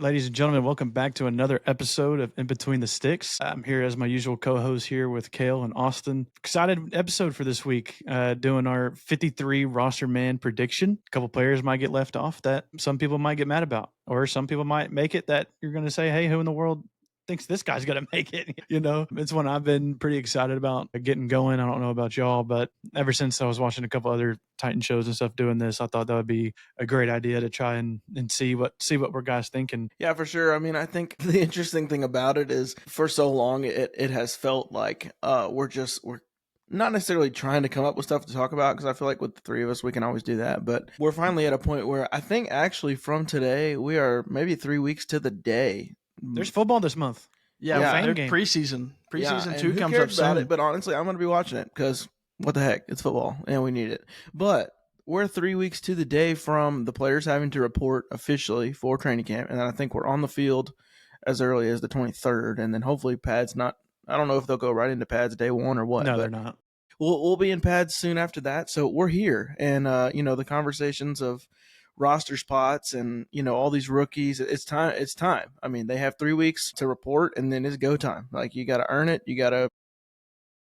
Ladies and gentlemen, welcome back to another episode of In Between the Sticks. I'm here as my usual co-host here with Kale and Austin. Excited episode for this week, doing our 53 roster man prediction. A couple players might get left off that some people might get mad about, or some people might make it that you're going to say, hey, who in the world thinks this guy's going to make it? It's one I've been pretty excited about getting going. I don't know about y'all, but ever since I was watching a couple other Titan shows and stuff doing this, I thought that would be a great idea to try and see what we're guys thinking. Yeah, for sure. I mean, I think the interesting thing about it is for so long it has felt like we're not necessarily trying to come up with stuff to talk about, because I feel like with the three of us we can always do that, but we're finally at a point where I think actually from today we are maybe 3 weeks to the day. There's football this month. Yeah, game. Preseason Yeah, 2 who comes cares up about soon. it, but honestly, I'm going to be watching it because what the heck, it's football and we need it. But we're 3 weeks to the day from the players having to report officially for training camp, and then I think we're on the field as early as the 23rd, and then hopefully pads not. I don't know if they'll go right into pads day one or what. No, but they're not. We'll be in pads soon after that, so we're here, and the conversations of roster spots and all these rookies, it's time. I mean, they have 3 weeks to report, and then it's go time. Like, you got to earn it, you got to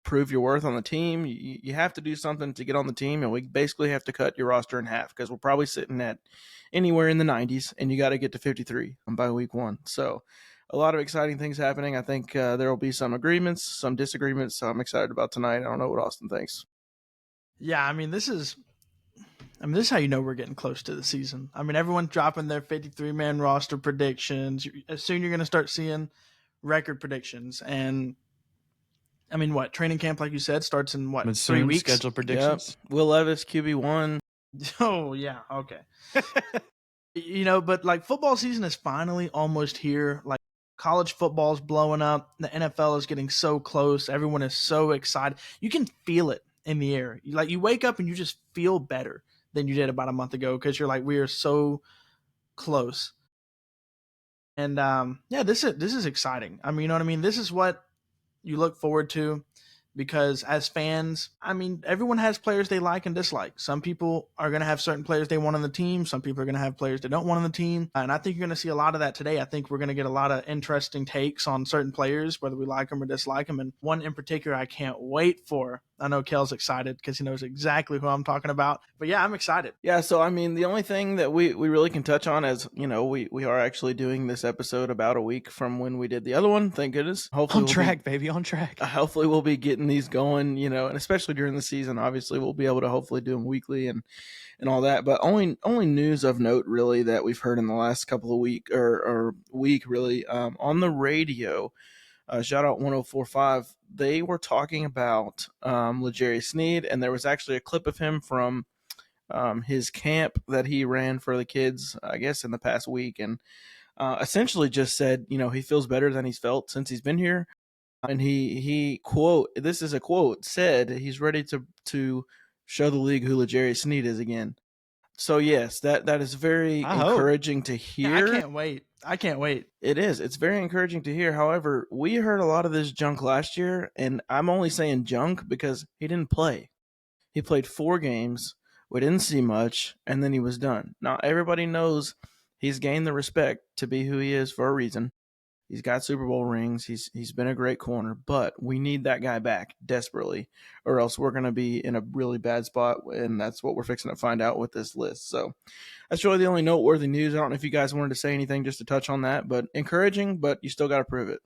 prove your worth on the team. You have to do something to get on the team, and we basically have to cut your roster in half, because we're probably sitting at anywhere in the 90s, and you got to get to 53 by week 1. So a lot of exciting things happening. I think there will be some agreements, some disagreements, so I'm excited about tonight. I don't know what Austin thinks. Yeah, I mean, this is how you know we're getting close to the season. I mean, everyone's dropping their 53-man roster predictions. Soon you're going to start seeing record predictions. And I mean, what, training camp, like you said, starts in what, 3 weeks? Schedule predictions. Yep. Will Levis, QB1. Oh, yeah, okay. But like, football season is finally almost here. Like, college football's blowing up. The NFL is getting so close. Everyone is so excited. You can feel it in the air. You wake up and you just feel better than you did about a month ago, because you're like, we are so close. And this is exciting. I mean, you know what I mean? This is what you look forward to, because as fans, I mean, everyone has players they like and dislike. Some people are going to have certain players they want on the team. Some people are going to have players they don't want on the team. And I think you're going to see a lot of that today. I think we're going to get a lot of interesting takes on certain players, whether we like them or dislike them. And one in particular I can't wait for. I know Kel's excited because he knows exactly who I'm talking about. But yeah, I'm excited. Yeah, so I mean, the only thing that we really can touch on is, we are actually doing this episode about a week from when we did the other one. Thank goodness. Hopefully On track, baby, on track. Hopefully we'll be getting these going, and especially during the season, obviously we'll be able to hopefully do them weekly and all that. But only news of note really that we've heard in the last couple of week really, on the radio. Shout out 104.5. They were talking about L'Jarius Sneed, and there was actually a clip of him from his camp that he ran for the kids, I guess, in the past week, and essentially just said, he feels better than he's felt since he's been here. And he quote, this is a quote, said he's ready to show the league who L'Jarius Sneed is again. So yes, that is very encouraging to hear. Yeah, I can't wait. It is. It's very encouraging to hear. However, we heard a lot of this junk last year, and I'm only saying junk because he didn't play. He played 4 games. We didn't see much, and then he was done. Now, everybody knows he's gained the respect to be who he is for a reason. He's got Super Bowl rings. He's been a great corner, but we need that guy back desperately, or else we're going to be in a really bad spot, and that's what we're fixing to find out with this list. So that's really the only noteworthy news. I don't know if you guys wanted to say anything just to touch on that, but encouraging, but you still got to prove it.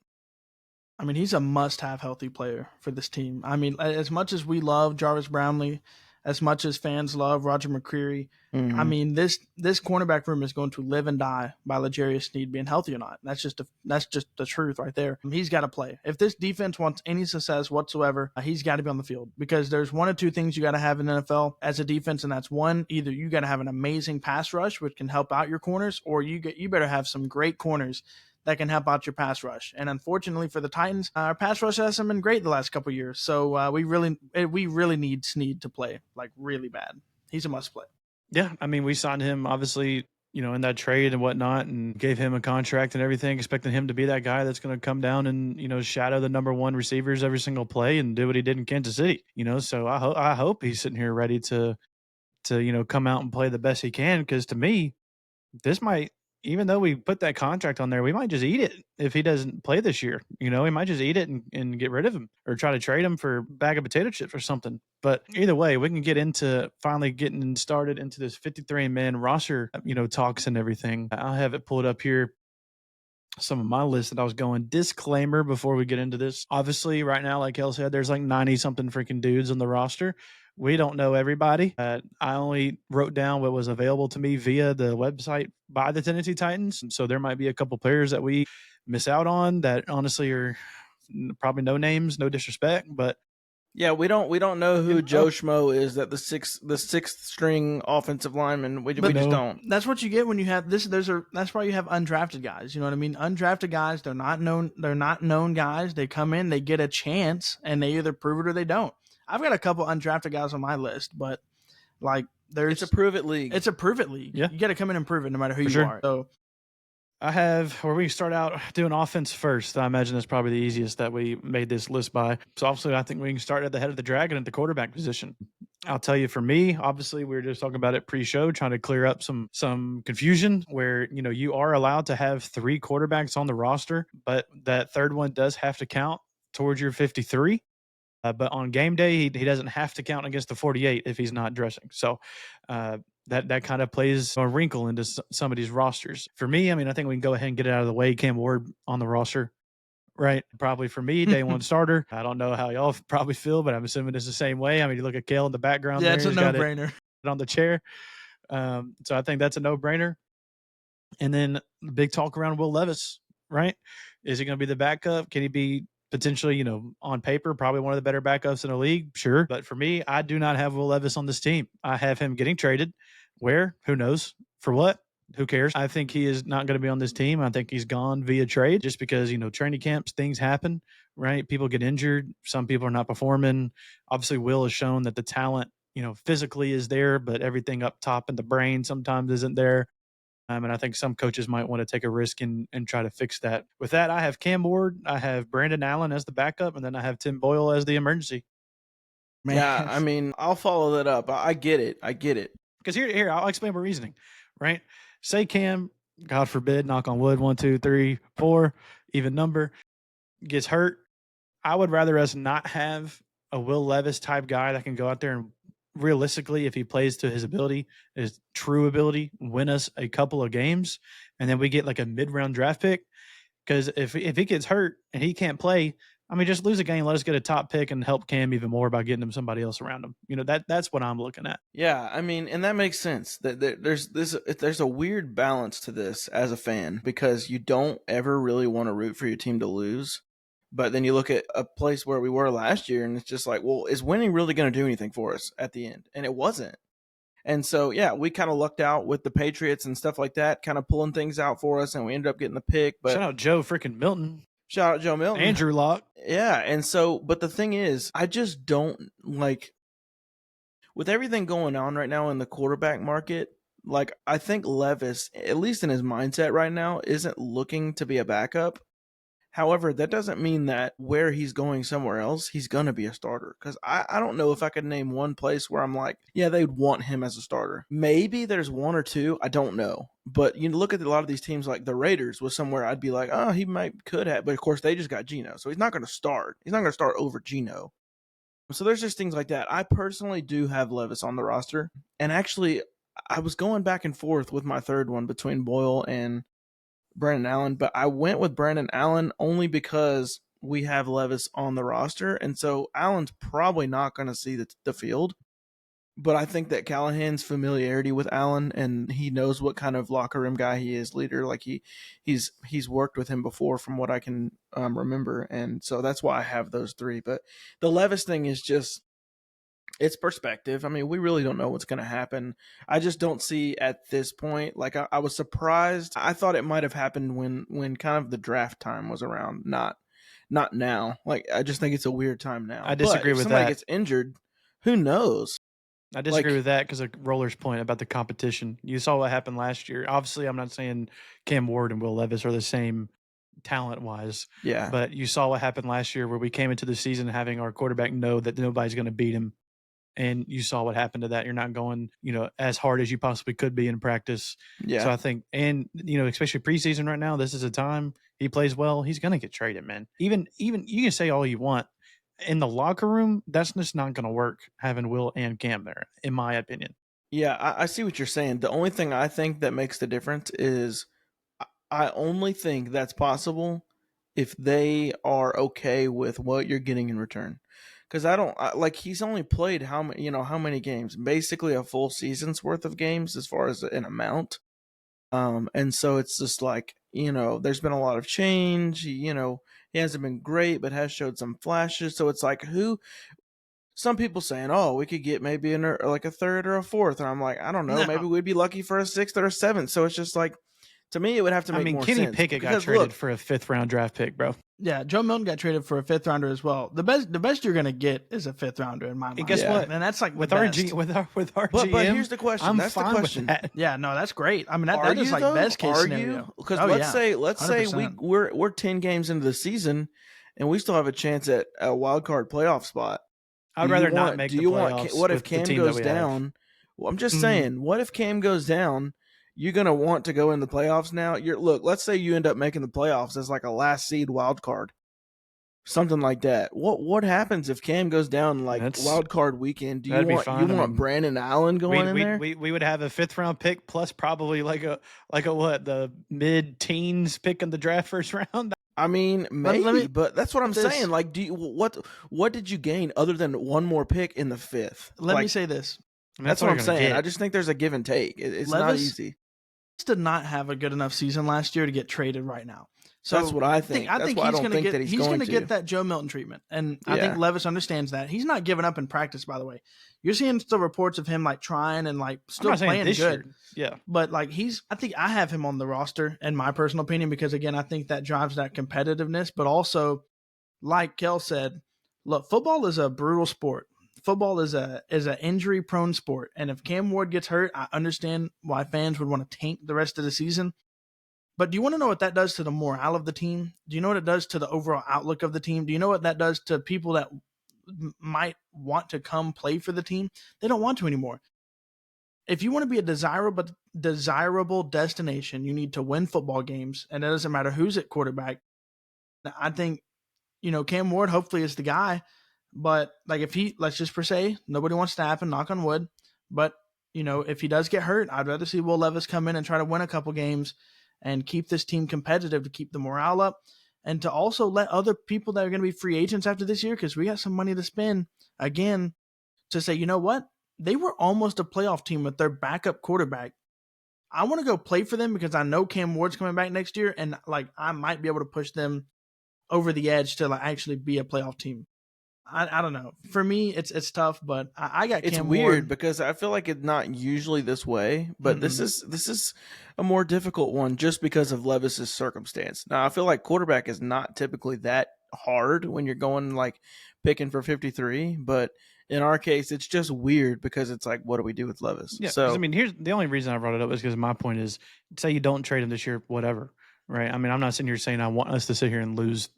I mean, he's a must-have healthy player for this team. I mean, as much as we love Jarvis Brownlee, as much as fans love Roger McCreary, I mean, this cornerback room is going to live and die by L'Jarius Sneed being healthy or not. That's just the truth right there. He's got to play. If this defense wants any success whatsoever, he's got to be on the field, because there's one or two things you got to have in the NFL as a defense, and that's one, either you got to have an amazing pass rush which can help out your corners, or you better have some great corners that can help out your pass rush. And unfortunately for the Titans, our pass rush hasn't been great the last couple of years. So we really need Sneed to play, like, really bad. He's a must play. Yeah, I mean, we signed him obviously, in that trade and whatnot, and gave him a contract and everything, expecting him to be that guy that's going to come down and shadow the number 1 receivers every single play and do what he did in Kansas City. So I hope he's sitting here ready to come out and play the best he can, because to me, this might even though we put that contract on there, we might just eat it if he doesn't play this year. We might just eat it and get rid of him or try to trade him for a bag of potato chips or something. But either way, we can get into finally getting started into this 53-man roster, talks and everything. I'll have it pulled up here. Some of my list that I was going. Disclaimer before we get into this. Obviously, right now, like Kel said, there's like 90 something freaking dudes on the roster. We don't know everybody. I only wrote down what was available to me via the website by the Tennessee Titans. So there might be a couple players that we miss out on that honestly are probably no names, no disrespect, but yeah, we don't know who Joe Schmo is, that the sixth string offensive lineman. We just don't. That's what you get when you have this. That's why you have undrafted guys. You know what I mean? Undrafted guys, they're not known guys. They come in, they get a chance, and they either prove it or they don't. I've got a couple undrafted guys on my list, but like it's a prove it league. It's a prove it league. Yeah. You got to come in and prove it no matter who you are. So I have where we start out doing offense first. I imagine that's probably the easiest that we made this list by. So obviously, I think we can start at the head of the dragon at the quarterback position. I'll tell you, for me, obviously, we were just talking about it pre-show, trying to clear up some confusion where, you are allowed to have 3 quarterbacks on the roster, but that third one does have to count towards your 53. But on game day, he doesn't have to count against the 48 if he's not dressing. So that kind of plays a wrinkle into some of these rosters. For me, I think we can go ahead and get it out of the way. Cam Ward on the roster, right? Probably for me, day one starter. I don't know how y'all probably feel, but I'm assuming it's the same way. You look at Kale in the background. Yeah, it's a no-brainer. On the chair. So I think that's a no-brainer. And then the big talk around Will Levis, right? Is he going to be the backup? Can he be potentially, on paper, probably one of the better backups in the league? Sure. But for me, I do not have Will Levis on this team. I have him getting traded. Where? Who knows? For what? Who cares? I think he is not going to be on this team. I think he's gone via trade just because, training camps, things happen, right? People get injured. Some people are not performing. Obviously, Will has shown that the talent, physically is there, but everything up top in the brain sometimes isn't there. And I think some coaches might want to take a risk and try to fix that. With that, I have Cam Ward, I have Brandon Allen as the backup, and then I have Tim Boyle as the emergency. Man. Yeah, I'll follow that up. I get it. Because here, I'll explain my reasoning, right? Say Cam, God forbid, knock on wood, 1, 2, 3, 4, even number, gets hurt. I would rather us not have a Will Levis type guy that can go out there and realistically, if he plays to his ability, his true ability, win us a couple of games, and then we get like a mid-round draft pick. Because if he gets hurt and he can't play, just lose a game, let us get a top pick and help Cam even more by getting him somebody else around him. That's what I'm looking at. Yeah, and that makes sense. That there's a weird balance to this as a fan, because you don't ever really want to root for your team to lose. But then you look at a place where we were last year, and it's just like, well, is winning really going to do anything for us at the end? And it wasn't. And so, yeah, we kind of lucked out with the Patriots and stuff like that, kind of pulling things out for us, and we ended up getting the pick. But shout out Joe freaking Milton. Shout out Joe Milton. Andrew Locke. Yeah, and so, but the thing is, I just don't like, with everything going on right now in the quarterback market, like, I think Levis, at least in his mindset right now, isn't looking to be a backup. However, that doesn't mean that where he's going somewhere else, he's going to be a starter. Because I don't know if I could name one place where I'm like, yeah, they'd want him as a starter. Maybe there's one or two. I don't know. But you look at a lot of these teams, like the Raiders was somewhere I'd be like, oh, he could have. But of course, they just got Geno. So he's not going to start. He's not going to start over Geno. So there's just things like that. I personally do have Levis on the roster. And actually, I was going back and forth with my third one between Boyle and Brandon Allen, but I went with Brandon Allen only because we have Levis on the roster, and so Allen's probably not going to see the field. But I think that Callahan's familiarity with Allen, and he knows what kind of locker room guy he is, leader. Like he's worked with him before, from what I can remember, and so that's why I have those three. But the Levis thing is just, it's perspective. We really don't know what's going to happen. I just don't see at this point. Like I was surprised. I thought it might have happened when kind of the draft time was around. Not now. Like I just think it's a weird time now. I disagree with that. If somebody gets injured, who knows? I disagree with that because of Roller's point about the competition. You saw what happened last year. Obviously, I'm not saying Cam Ward and Will Levis are the same talent-wise. Yeah. But you saw what happened last year where we came into the season having our quarterback know that nobody's going to beat him. and you saw what happened to that. You're not going, as hard as you possibly could be in practice. Yeah. So I think, and especially preseason right now, this is a time he plays well, he's going to get traded, man. Even you can say all you want in the locker room, that's just not going to work having Will and Cam there, in my opinion. Yeah, I see what you're saying. The only thing I think that makes the difference is I only think that's possible if they are okay with what you're getting in return. Because he's only played how many games? Basically a full season's worth of games as far as an amount. And so it's just like, there's been a lot of change. He hasn't been great, but has showed some flashes. So it's like, some people saying, oh, we could get maybe like a third or a fourth. And I'm like, I don't know. No. Maybe we'd be lucky for a sixth or a seventh. So it's just like, to me, it would have to make more Kenny sense. Pickett got Because traded look, for a 5th round draft pick, bro. Yeah, Joe Milton got traded for a 5th rounder as well. The best you're gonna get is a 5th rounder in my mind. And guess Yeah. what? And that's like With the our best. with our But GM, here's the question. I'm That's the fine with question. that. Yeah, no, that's great. I mean, Are that is you, like though? best case Are scenario. you? Because Oh, let's say 100%. we're 10 games into the season and we still have a chance at a wild card playoff spot. I'd rather not make the playoffs. What if with the Cam team that goes we have. down? Well, I'm just Mhm. saying, what if Cam goes down? You're gonna want to go in the playoffs now. Let's say you end up making the playoffs as like a last seed wild card, something like that. What happens if Cam goes down like wild card weekend? Do you that'd be want fine. I mean, Brandon Allen going in there? We would have a 5th round pick plus probably like a what, the mid teens pick in the draft first round. I mean, maybe, let me- but that's what I'm this- saying. Like, what did you gain other than one more pick in the 5th? Let Like, me say this: that's what I'm saying. I just think there's a give and take. It's not Levis easy. did not have a good enough season last year to get traded right now. So That's what I think. That's why I don't think that he's going to to get that Joe Milton treatment, and I Yeah. think Levis understands that. He's not giving up in practice. By the way, you're seeing still reports of him like trying and like I'm still not saying playing this good. year. Yeah. But like I think I have him on the roster in my personal opinion because again I think that drives that competitiveness. But also, like Kel said, look, football is a brutal sport. Football is an injury prone sport, and if Cam Ward gets hurt, I understand why fans would want to tank the rest of the season. But do you want to know what that does to the morale of the team? Do you know what it does to the overall outlook of the team? Do you know what that does to people that might want to come play for the team? They don't want to anymore. If you want to be a desirable destination, you need to win football games, and it doesn't matter who's at quarterback. I think, Cam Ward hopefully is the guy, but like let's just per se, nobody wants to happen, knock on wood. But, if he does get hurt, I'd rather see Will Levis come in and try to win a couple games and keep this team competitive to keep the morale up and to also let other people that are going to be free agents after this year, because we got some money to spend again to say, you know what? They were almost a playoff team with their backup quarterback. I want to go play for them because I know Cam Ward's coming back next year, and like I might be able to push them over the edge to like actually be a playoff team. I don't know. For me, it's tough, but I got Cam It's Ward. weird because I feel like it's not usually this way, but this is a more difficult one just because of Levis's circumstance. Now, I feel like quarterback is not typically that hard when you're going like picking for 53, but in our case, it's just weird because it's like, what do we do with Levis? Yeah. So I mean, here's the only reason I brought it up is because my point is, say you don't trade him this year, whatever, right? I mean, I'm not sitting here saying I want us to sit here and lose,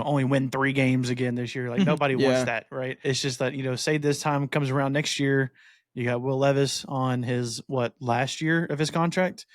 only win 3 games again this year. Like nobody Yeah. wants that, right? It's just that, say this time comes around next year, you got Will Levis on his last year of his contract.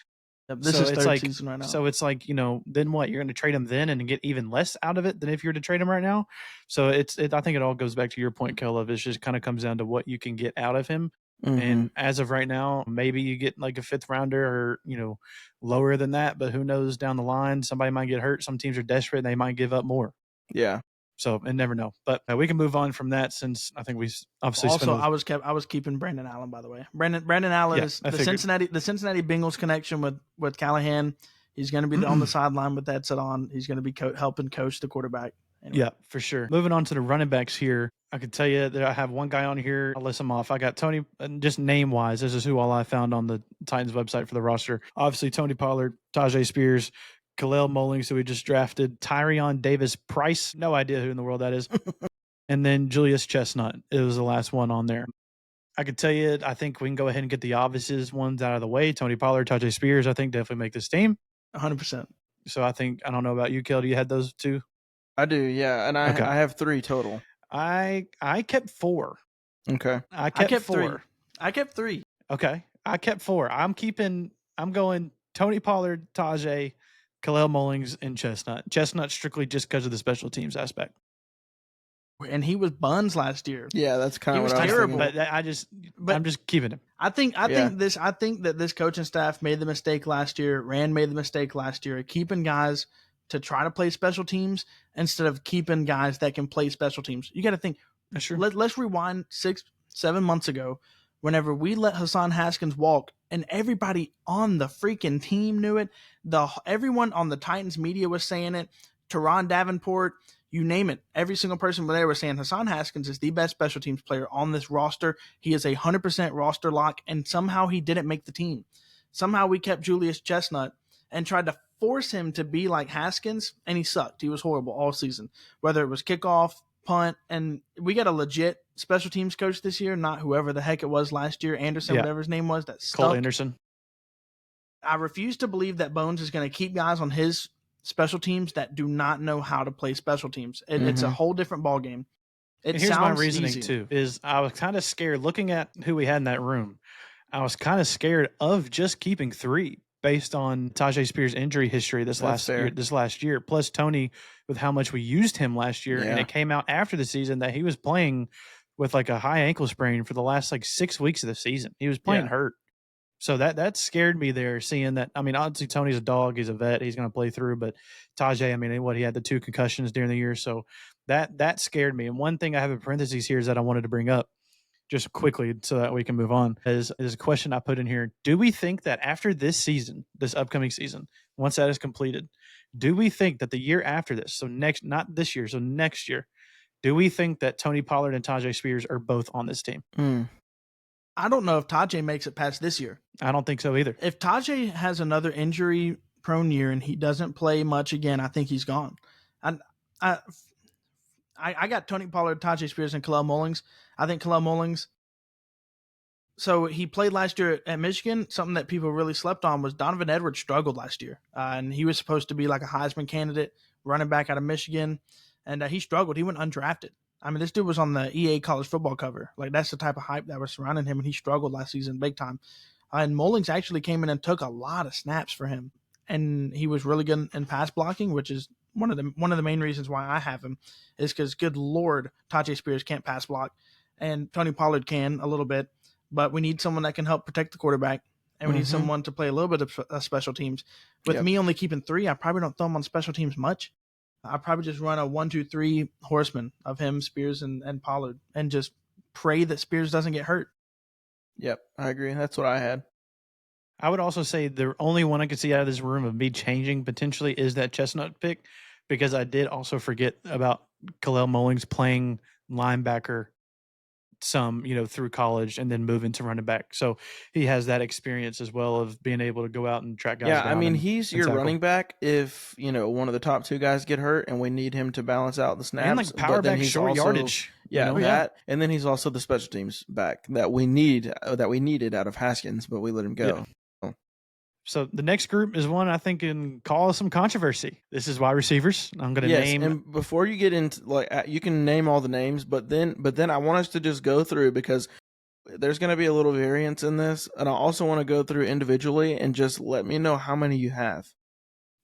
Yep, this So is it's third like- season right now. So it's like, then what? You're going to trade him then and get even less out of it than if you were to trade him right now. So I think it all goes back to your point, Caleb. It just kind of comes down to what you can get out of him. mhm. And as of right now, maybe you get like a 5th rounder or, lower than that, but who knows down the line, somebody might get hurt. Some teams are desperate and they might give up more. Yeah. So and never know. But we can move on from that since I think we obviously Also, spent I was keeping Brandon Allen, by the way. Brandon Allen Yeah, is I the figured. Cincinnati Bengals connection with Callahan. He's going to be on the sideline with that set on. He's going to be helping coach the quarterback. Anyway. Yeah, for sure. Moving on to the running backs here. I can tell you that I have one guy on here. I'll list them off. I got Tony, just name-wise, this is who all I found on the Titans website for the roster. Obviously, Tony Pollard, Tajay Spears, Khalil Mullings, who we just drafted, Tyrion Davis-Price, no idea who in the world that is, and then Julius Chestnut. It was the last one on there. I could tell you, I think we can go ahead and get the obvious ones out of the way. Tony Pollard, Tajay Spears, I think definitely make this team. 100%. So I don't know about you, Kel. Do you had those two? I do, yeah. And I Okay. have 3 total. I kept 4. Okay. I I kept, kept 4. 3. I kept 3. Okay. I kept 4. I'm going Tony Pollard, Tajay, Kalel Mullings, and Chestnut. Chestnut strictly just because of the special teams aspect. And he was buns last year. Yeah, that's kind He of was what I was terrible. thinking. But I'm just keeping him. I think Yeah. that this coaching staff made the mistake last year. Rand made the mistake last year of keeping guys to try to play special teams instead of keeping guys that can play special teams. You got to think. That's true. Let's rewind 6-7 months ago, whenever we let Hassan Haskins walk, and everybody on the freaking team knew it. Everyone on the Titans media was saying it. Teron Davenport, you name it. Every single person there was saying Hassan Haskins is the best special teams player on this roster. He is 100% roster lock, and somehow he didn't make the team. Somehow we kept Julius Chestnut and tried to force him to be like Haskins, and he sucked. He was horrible all season, whether it was kickoff, punt, and we got a legit special teams coach this year, not whoever the heck it was last year, Anderson, whatever his name was, that Cole stunk. Anderson. I refuse to believe that Bones is going to keep guys on his special teams that do not know how to play special teams. It's a whole different ball game. And here's my reasoning too, is I was kind of scared looking at who we had in that room. I was kind of scared of just keeping 3 based on Tajay Spears' injury history this last year, plus Tony with how much we used him last year. And it came out after the season that he was playing with like a high ankle sprain for the last like 6 weeks of the season. He was playing hurt. So that scared me there, seeing that. I mean, obviously Tony's a dog, he's a vet, he's going to play through, but Tajay, I mean, he had the 2 concussions during the year. So that scared me. And one thing I have in parentheses here is that I wanted to bring up just quickly so that we can move on is a question I put in here. Do we think that after this season, this upcoming season, once that is completed, do we think that the year after this, so not this year, so next year, do we think that Tony Pollard and Tajay Spears are both on this team? I don't know if Tajay makes it past this year. I don't think so either. If Tajay has another injury-prone year and he doesn't play much again, I think he's gone. I got Tony Pollard, Tajay Spears, and Kalel Mullings. I think Kalel Mullings. So he played last year at Michigan. Something that people really slept on was Donovan Edwards struggled last year, and he was supposed to be like a Heisman candidate, running back out of Michigan, and he struggled. He went undrafted. I mean, this dude was on the EA college football cover. Like, that's the type of hype that was surrounding him, and he struggled last season big time. And Mullings actually came in and took a lot of snaps for him, and he was really good in pass blocking, which is one of the main reasons why I have him, is because, good Lord, Tajay Spears can't pass block, and Tony Pollard can a little bit, but we need someone that can help protect the quarterback, and we need someone to play a little bit of special teams. With me only keeping 3, I probably don't throw him on special teams much. I probably just run a 1-2-3 horseman of him, Spears, and Pollard, and just pray that Spears doesn't get hurt. Yep, I agree. That's what I had. I would also say the only one I could see out of this room of me changing potentially is that Chestnut pick, because I did also forget about Kalel Mullings playing linebacker some, through college and then moving to running back. So he has that experience as well of being able to go out and track guys down. Yeah, I mean, he's your running back if, one of the top 2 guys get hurt and we need him to balance out the snaps. And like power back, short yardage. Yeah, that. And then he's also the special teams back that we needed out of Haskins, but we let him go. Yeah. So the next group is one I think can cause some controversy. This is wide receivers. I'm going to name. And before you get into you can name all the names, but then I want us to just go through, because there's going to be a little variance in this, and I also want to go through individually and just let me know how many you have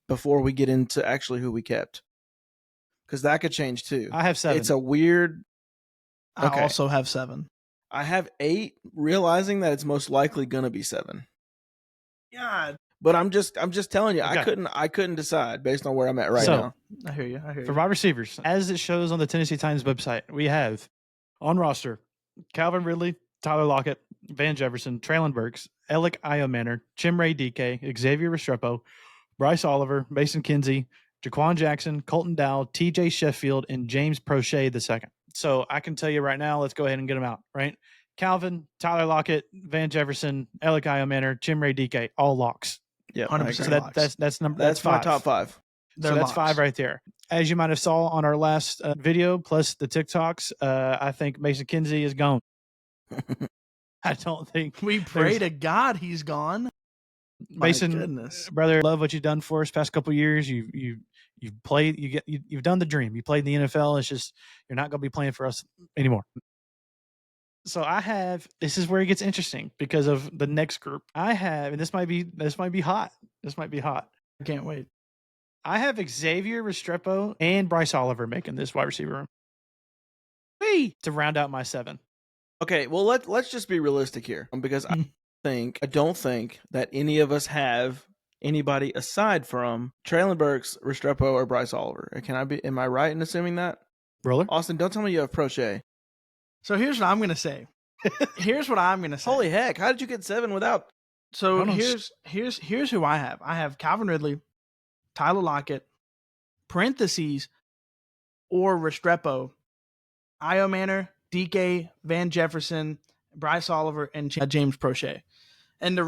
before we get into actually who we kept, because that could change too. I have 7. It's a weird. I also have 7. I have 8, realizing that it's most likely going to be 7. Yeah, but I'm just telling you, Okay. I couldn't decide based on where I'm at right now. I hear you. For wide receivers, as it shows on the Tennessee Titans website, we have on roster Calvin Ridley, Tyler Lockett, Van Jefferson, Traylon Burks, Alec Iomanner, Chimray DK, Xavier Restrepo, Bryce Oliver, Mason Kinsey, Jaquan Jackson, Colton Dow, TJ Sheffield, and James Prochet II. So I can tell you right now, let's go ahead and get them out, right? Calvin, Tyler Lockett, Van Jefferson, Alec Iomanner, Chimray DK, all locks. Yeah, 100%. So that's number. That's my 5. top 5. So that's 5 right there. As you might have saw on our last video, plus the TikToks, I think Mason Kinsey is gone. I don't think We pray to God he's gone. Mason, My goodness. brother, love what you've done for us past couple years. You've played. You've done the dream. You played in the NFL. It's just you're not going to be playing for us anymore. So I have, this is where it gets interesting because of the next group. I have, and this might be hot. This might be hot. I can't wait. I have Xavier Restrepo and Bryce Oliver making this wide receiver room. To round out my 7. Okay, well let's just be realistic here, because I don't think that any of us have anybody aside from Traylon Burks, Restrepo, or Bryce Oliver. Am I right in assuming that? Roller? Austin, don't tell me you have Prochet. So here's what I'm gonna say. Holy heck, how did you get 7 without? So here's who I have. I have Calvin Ridley, Tyler Lockett, parentheses, or Restrepo, Io Manor, DK, Van Jefferson, Bryce Oliver, and James Prochet. And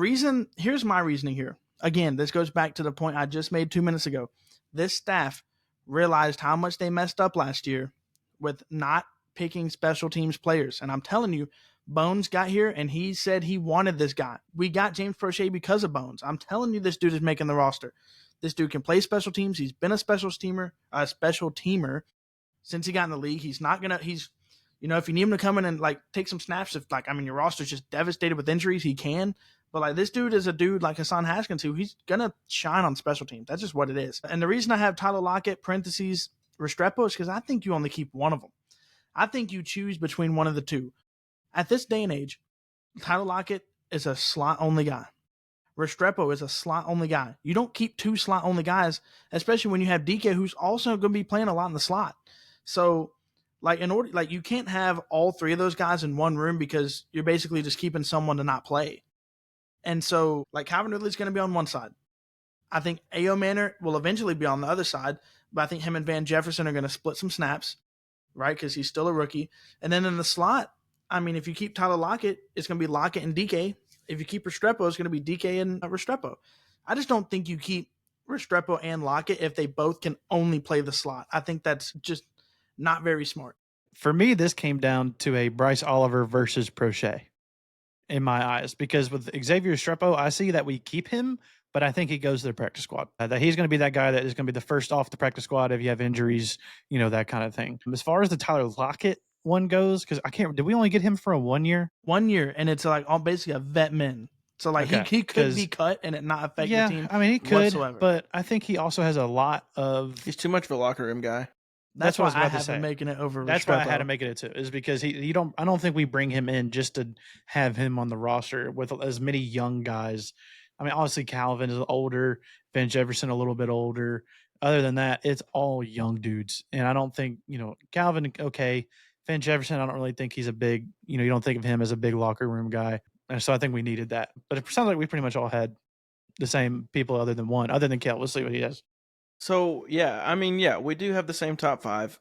here's my reasoning here. Again, this goes back to the point I just made 2 minutes ago. This staff realized how much they messed up last year with not picking special teams players. And I'm telling you, Bones got here and he said he wanted this guy. We got James Prochet because of Bones. I'm telling you, this dude is making the roster. This dude can play special teams. He's been a special teamer since he got in the league. He's not gonna. He's, if you need him to come in and like take some snaps, if your roster's just devastated with injuries, he can. But like this dude is a dude like Hassan Haskins who he's gonna shine on special teams. That's just what it is. And the reason I have Tyler Lockett parentheses Restrepo is because I think you only keep one of them. I think you choose between one of the two. At this day and age, Tyler Lockett is a slot-only guy. Restrepo is a slot-only guy. You don't keep 2 slot-only guys, especially when you have DK, who's also going to be playing a lot in the slot. So, you can't have all 3 of those guys in one room because you're basically just keeping someone to not play. And so, Calvin Ridley's going to be on one side. I think Io Manor will eventually be on the other side, but I think him and Van Jefferson are going to split some snaps, right? Because he's still a rookie. And then in the slot, if you keep Tyler Lockett, it's going to be Lockett and DK. If you keep Restrepo, it's going to be DK and Restrepo. I just don't think you keep Restrepo and Lockett if they both can only play the slot. I think that's just not very smart. For me, this came down to a Bryce Oliver versus Prochet in my eyes, because with Xavier Restrepo, I see that we keep him, but I think he goes to the practice squad. That he's going to be that guy that is going to be the first off the practice squad if you have injuries, that kind of thing. As far as the Tyler Lockett one goes, because did we only get him for a 1 year? 1 year, and it's basically a vet min. So he could be cut and it not affect the team. He could, whatsoever. But I think he also has a lot of. He's too much of a locker room guy. That's why I have him making it over. That's Restrepo. why I had to make it too, is because I don't think we bring him in just to have him on the roster with as many young guys. Obviously Calvin is older, Van Jefferson a little bit older. Other than that, it's all young dudes, and I don't think Calvin. Okay, Van Jefferson, I don't really think he's a big. You don't think of him as a big locker room guy, and so I think we needed that. But it sounds like we pretty much all had the same people, other than Kel. Let's see what he has. So, we do have the same top 5.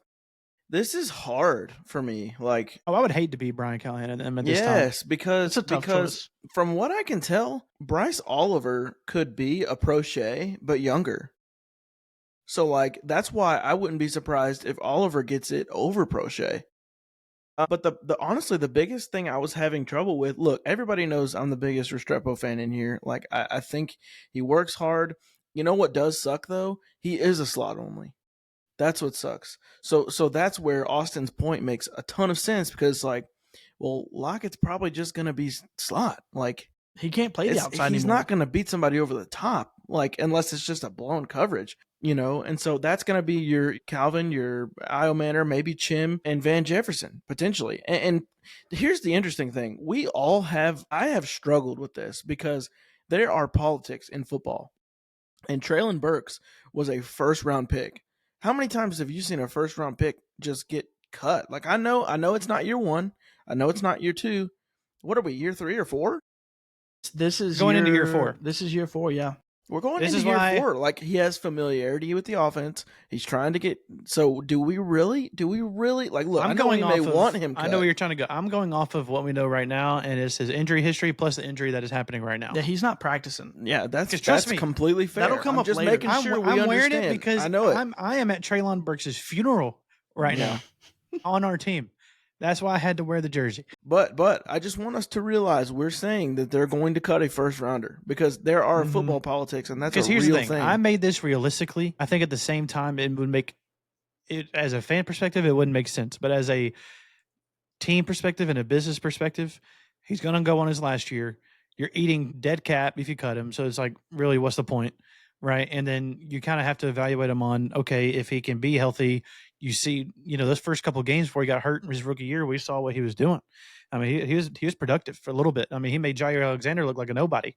This is hard for me. I would hate to be Brian Callahan at this time. Yes, because from what I can tell, Bryce Oliver could be a Prochet, but younger. So, that's why I wouldn't be surprised if Oliver gets it over Prochet. But honestly, the biggest thing I was having trouble with, look, everybody knows I'm the biggest Restrepo fan in here. I think he works hard. You know what does suck, though? He is a slot only. That's what sucks. So that's where Austin's point makes a ton of sense, because, Lockett's probably just going to be slot. He can't play the outside He's anymore. not going to beat somebody over the top, unless it's just a blown coverage, And so that's going to be your Calvin, your Io Manor, maybe Chim, and Van Jefferson, potentially. And here's the interesting thing. I have struggled with this because there are politics in football. And Traylon Burks was a first-round pick. How many times have you seen a first-round pick just get cut? I know it's not year 1. I know it's not year 2. What are we, year 3 or 4? This is going into year 4. This is year 4, yeah. We're going into year 4. He has familiarity with the offense. He's trying to get. So do we really? Look, I know we may want him cut. I know where you're trying to go. I'm going off of what we know right now, and it's his injury history plus the injury that is happening right now. Yeah, he's not practicing. Yeah, that's completely fair. That'll come up just later. Making sure we I'm understand. wearing it because I know it. I am at Traylon Burks' funeral right now on our team. That's why I had to wear the jersey. But I just want us to realize we're saying that they're going to cut a first rounder because there are football politics, and that's a real thing. I made this realistically. I think at the same time it would make it, as a fan perspective, it wouldn't make sense. But as a team perspective and a business perspective, he's going to go on his last year. You're eating dead cap if you cut him. So it's like, really, what's the point? Right. And then you kind of have to evaluate him on, okay, if he can be healthy. You see, those first couple of games before he got hurt in his rookie year, we saw what he was doing. I mean, he was productive for a little bit. I mean, he made Jair Alexander look like a nobody,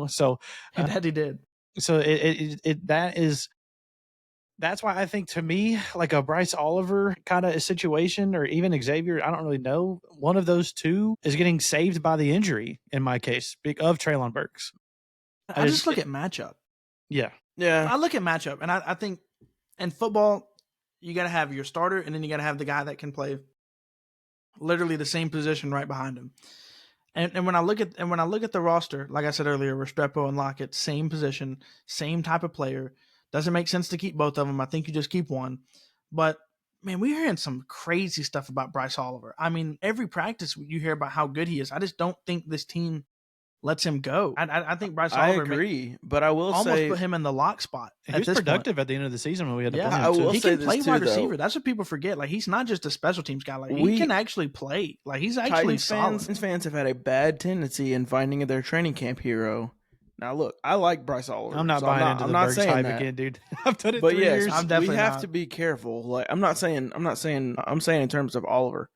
so That he did. so that's why I think, to me, like a Bryce Oliver kind of a situation, or even Xavier, I don't really know. One of those two is getting saved by the injury in my case of Treylon Burks. I just look at matchup. Yeah. Yeah. I look at matchup, and I think in football, you got to have your starter, and then you got to have the guy that can play literally the same position right behind him. And when I look at the roster, like I said earlier, Restrepo and Lockett, same position, same type of player. Doesn't make sense to keep both of them. I think you just keep one. But, man, we're hearing some crazy stuff about Bryce Oliver. I mean, every practice you hear about how good he is. I just don't think this team lets him go. I think Bryce Oliver. I agree, but I will almost say put him in the lock spot. He was productive at the end of the season when we had to play him. I will he say can play this too, wide though. receiver. That's what people forget. Like, he's not just a special teams guy. Like, he can actually play. Like, he's actually solid. Titans fans have had a bad tendency in finding their training camp hero. Now, look, I like Bryce Oliver. I'm not buying into the Burks hype again, dude. I've done it but 3 yes, years. I'm definitely we have not. to be careful. Like, I'm saying in terms of Oliver.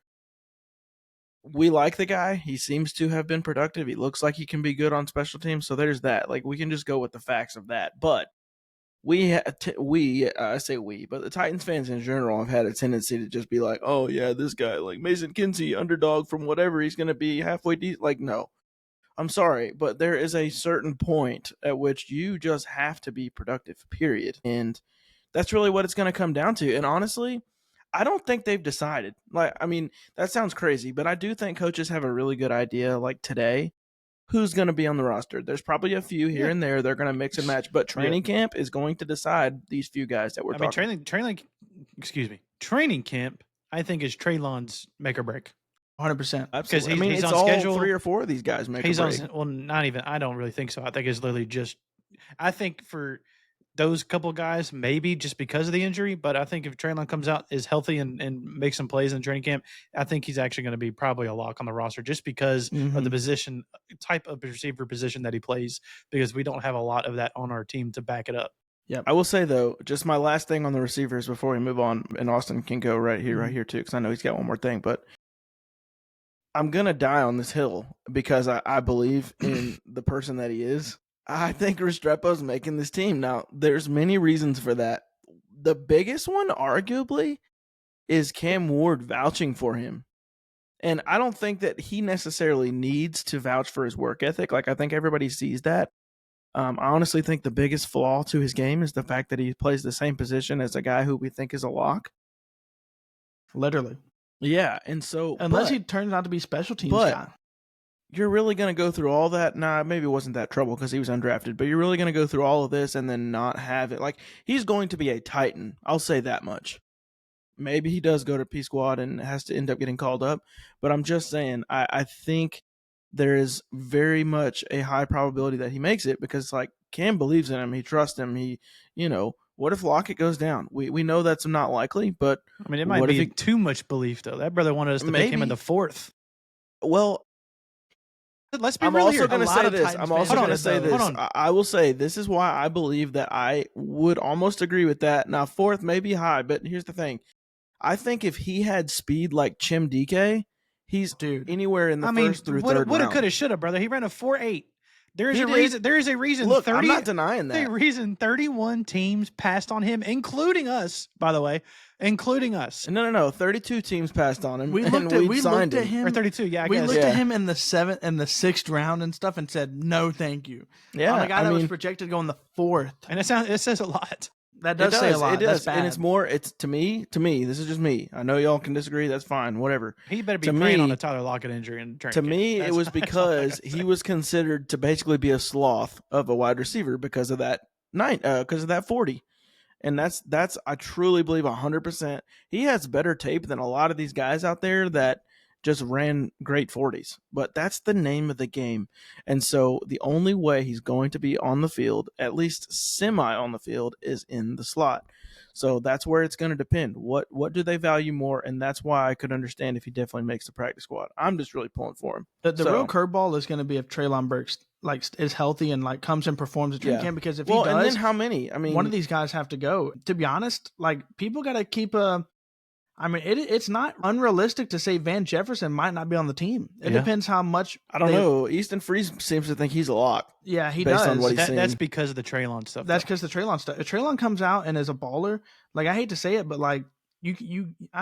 We like the guy. He seems to have been productive. He looks like he can be good on special teams. So there's that. Like, we can just go with the facts of that. But I say we, but the Titans fans in general have had a tendency to just be like, oh yeah, this guy, like Mason Kinsey, underdog from whatever, he's going to be halfway decent. Like, no, I'm sorry, but there is a certain point at which you just have to be productive, period. And that's really what it's going to come down to. And honestly, I don't think they've decided. Like, I mean, that sounds crazy, but I do think coaches have a really good idea, like today, who's going to be on the roster. There's probably a few here and there. They're going to mix and match, but training camp is going to decide these few guys that we're talking. Training camp, I think, is Treylon's make or break. 100%. Absolutely. Because it's on all schedule. 3 or 4 of these guys make or break. Well, not even. I don't really think so. I think it's literally just. I think for those couple guys, maybe just because of the injury, but I think if Treylon comes out, is healthy and makes some plays in training camp, I think he's actually going to be probably a lock on the roster just because of the position, type of receiver position that he plays, because we don't have a lot of that on our team to back it up. Yeah, I will say though, just my last thing on the receivers before we move on, and Austin can go right here too, because I know he's got one more thing, but I'm gonna die on this hill because I believe in the person that he is. I think Restrepo's making this team. Now, there's many reasons for that. The biggest one, arguably, is Cam Ward vouching for him. And I don't think that he necessarily needs to vouch for his work ethic. Like, I think everybody sees that. I honestly think the biggest flaw to his game is the fact that he plays the same position as a guy who we think is a lock. Literally. Yeah, and so... Unless he turns out to be special teams guy. You're really going to go through all that? Nah, maybe it wasn't that trouble because he was undrafted, but you're really going to go through all of this and then not have it. Like, he's going to be a Titan. I'll say that much. Maybe he does go to P Squad and has to end up getting called up, but I'm just saying, I think there is very much a high probability that he makes it because, like, Cam believes in him. He trusts him. What if Lockett goes down? We know that's not likely, but I mean, it might be too much belief, though. That brother wanted us to pick him in the 4th. Well, let's be I'm real also here. going to say this. I'm also going to say this. Hold on. I will say this is why I believe that I would almost agree with that. Now, 4th may be high, but here's the thing. I think if he had speed like Chim DK, he's anywhere in the first through third round. Woulda, coulda, shoulda, brother. He ran a 4.8. There is a reason. Look, I'm not denying that. The reason 31 teams passed on him, including us, by the way, including us. No. 32 teams passed on him. We looked at him. Or 32, yeah, I we guess. looked at him in the 7th and the 6th round and stuff and said, no, thank you. Yeah. On a guy that was projected to go in the 4th. And it says a lot. That does say a lot. It does. That's bad. And it's more, to me, this is just me. I know y'all can disagree. That's fine. Whatever. He better be praying on a Tyler Lockett injury in training. To me, it was because he was considered to basically be a sloth of a wide receiver because of that 40. And that's I truly believe 100%. He has better tape than a lot of these guys out there that just ran great 40s. But that's the name of the game. And so the only way he's going to be on the field, at least semi on the field, is in the slot. So that's where it's going to depend. What do they value more? And that's why I could understand if he definitely makes the practice squad. I'm just really pulling for him. The real curveball is going to be if Treylon Burks is healthy and comes and performs at training camp, because if he does, and then how many? I mean, one of these guys have to go. To be honest, people got to keep it's not unrealistic to say Van Jefferson might not be on the team. It depends how much. I don't know. Easton Freeze seems to think he's a lock. Yeah, he based does. On what he's that's because of the Treylon stuff. That's because the Treylon stuff. If Treylon comes out and is a baller, I hate to say it, but I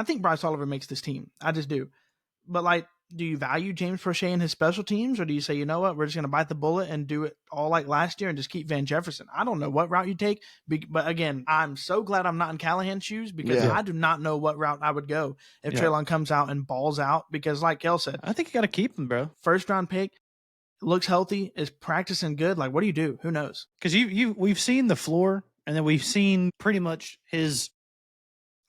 think Bryce Oliver makes this team. I just do. But do you value James Prochet and his special teams, or do you say, you know what, we're just going to bite the bullet and do it all like last year and just keep Van Jefferson? I don't know what route you take, but again, I'm so glad I'm not in Callahan's shoes, because I do not know what route I would go if Treylon comes out and balls out, because like Kel said, I think you got to keep him, bro. First round pick, looks healthy, is practicing good. What do you do? Who knows? Because we've seen the floor, and then we've seen pretty much his,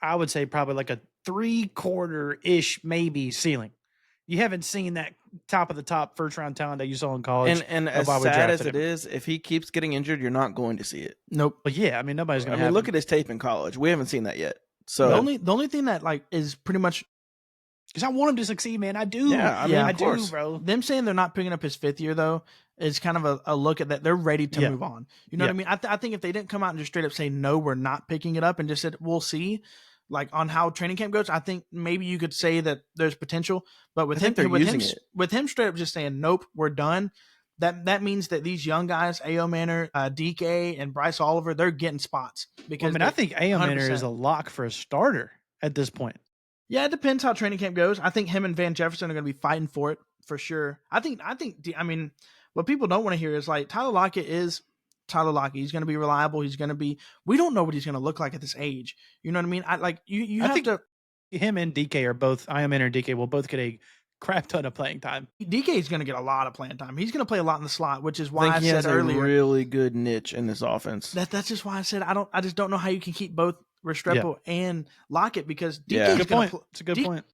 I would say probably a 3/4-ish maybe ceiling. You haven't seen that top of the top first round talent that you saw in college. And as sad as it is, if he keeps getting injured, you're not going to see it. Nope. But yeah, nobody's going to. Look at his tape in college. We haven't seen that yet. So the only thing that is pretty much, because I want him to succeed, man. I do. Yeah, I do, bro. Them saying they're not picking up his 5th year though is kind of a look at that. They're ready to move on. You know what I mean? I think if they didn't come out and just straight up say no, we're not picking it up, and just said we'll see. On how training camp goes, I think maybe you could say that there's potential, but with him straight up just saying nope, we're done. That means that these young guys, A.O. Manor, DK, and Bryce Oliver, they're getting spots. Because I think A.O. Manor is a lock for a starter at this point. Yeah, it depends how training camp goes. I think him and Van Jefferson are going to be fighting for it for sure. I think. What people don't want to hear is Tyler Lockett is Tyler Lockett. He's going to be reliable. He's going to be. We don't know what he's going to look like at this age. You know what I mean? I think him and DK are both. I am in or DK will both get a crap ton of playing time. DK is going to get a lot of playing time. He's going to play a lot in the slot, which is why I said has earlier, a really good niche in this offense. That's just why I said I just don't know how you can keep both Restrepo and Lockett, because DK is going to. It's a good point.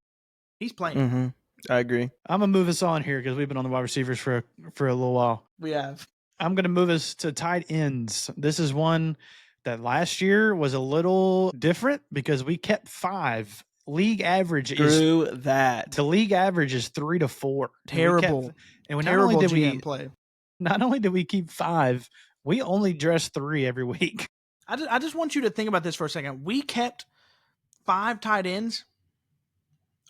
He's playing. Mm-hmm. I agree. I'm gonna move us on here because we've been on the wide receivers for a little while. We have. I'm going to move us to tight ends. This is one that last year was a little different because we kept 5. League average the league average is 3 to 4. Terrible. And terrible GM play. Not only did we keep 5, we only dress 3 every week. I just want you to think about this for a second. We kept 5 tight ends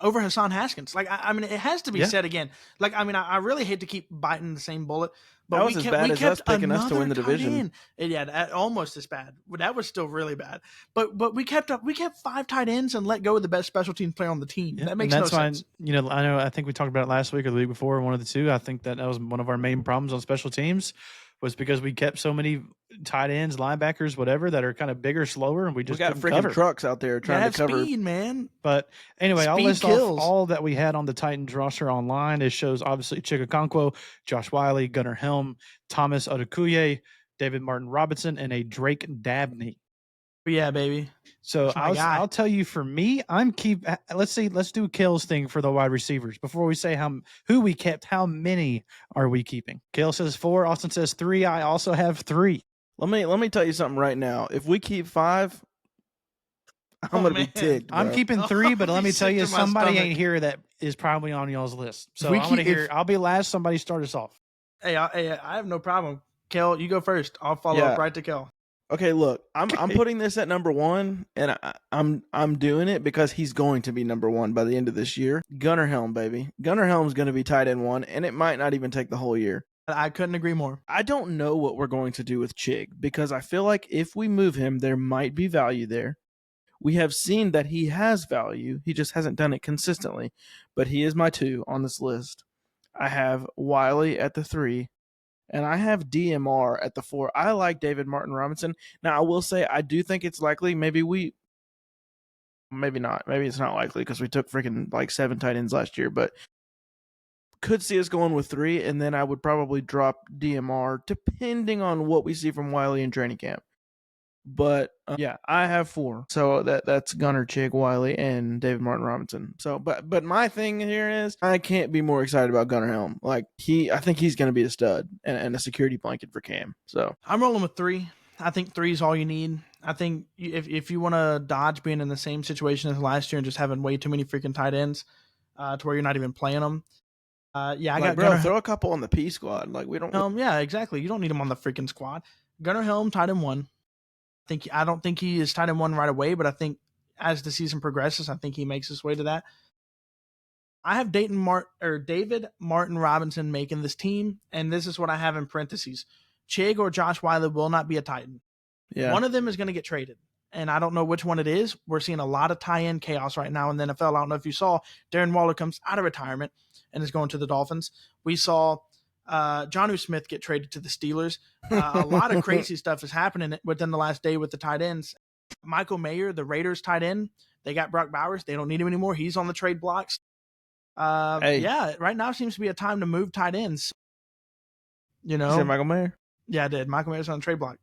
over Hassan Haskins. It has to be said again. I really hate to keep biting the same bullet. But that was as bad as us picking us to win the division. Yeah, almost as bad. That was still really bad. But we kept 5 tight ends and let go of the best special teams player on the team. That makes no sense. I think we talked about it last week or the week before, one of the two. I think that was one of our main problems on special teams, was because we kept so many tight ends, linebackers, whatever, that are kind of bigger, slower, and we got freaking cover. Trucks out there trying to cover. Speed, man. But anyway, I'll list kills. off all that we had on the Titans roster online. It shows obviously Chikakonkwo, Josh Wiley, Gunnar Helm, Thomas Odukuye, David Martin Robinson, and a Drake Dabney. Yeah, baby. So I'll tell you, for me, let's do Kale's thing for the wide receivers before we say who we kept. How many are we keeping? Kale says 4. Austin says 3. I also have 3. Let me tell you something right now. If we keep 5, I'm gonna be ticked. Bro. I'm keeping 3, but let me tell you, somebody ain't here that is probably on y'all's list. So I want to hear. I'll be last. Somebody start us off. Hey, I have no problem. Kel, you go first. I'll follow up right to Kel. Okay, look, I'm putting this at number 1, and I'm doing it because he's going to be number 1 by the end of this year. Gunnar Helm, baby. Gunnar Helm's going to be tight end 1, and it might not even take the whole year. I couldn't agree more. I don't know what we're going to do with Chig, because I feel like if we move him, there might be value there. We have seen that he has value. He just hasn't done it consistently, but he is my 2 on this list. I have Wiley at the 3. And I have DMR at the 4. I like David Martin Robinson. Now, I will say, I do think it's likely. Maybe not. Maybe it's not likely because we took freaking 7 tight ends last year. But could see us going with 3. And then I would probably drop DMR depending on what we see from Wiley in training camp. But I have 4. So that's Gunnar, Chig, Wiley, and David Martin Robinson. So, but my thing here is I can't be more excited about Gunnar Helm. I think he's going to be a stud and a security blanket for Cam. So I'm rolling with 3. I think 3 is all you need. I think if you want to dodge being in the same situation as last year and just having way too many freaking tight ends to where you're not even playing them. Yeah, I got bro, Gunnar. throw a couple on the P squad. Like we don't. Yeah, exactly. You don't need him on the freaking squad. Gunnar Helm, tight end 1. I don't think he is tight end 1 right away, but I think as the season progresses, I think he makes his way to that. I have David Martin Robinson making this team, and this is what I have in parentheses. Chig or Josh Wiley will not be a Titan. Yeah. One of them is going to get traded, and I don't know which one it is. We're seeing a lot of tie-in chaos right now in the NFL. I don't know if you saw Darren Waller comes out of retirement and is going to the Dolphins. We saw Jonnu Smith get traded to the Steelers. A lot of crazy stuff is happening within the last day with the tight ends. Michael Mayer, the Raiders tight end, they got Brock Bowers. They don't need him anymore. He's on the trade blocks. Yeah, right now seems to be a time to move tight ends. You know, Is it Michael Mayer? Yeah, I did. Michael Mayer's on the trade block.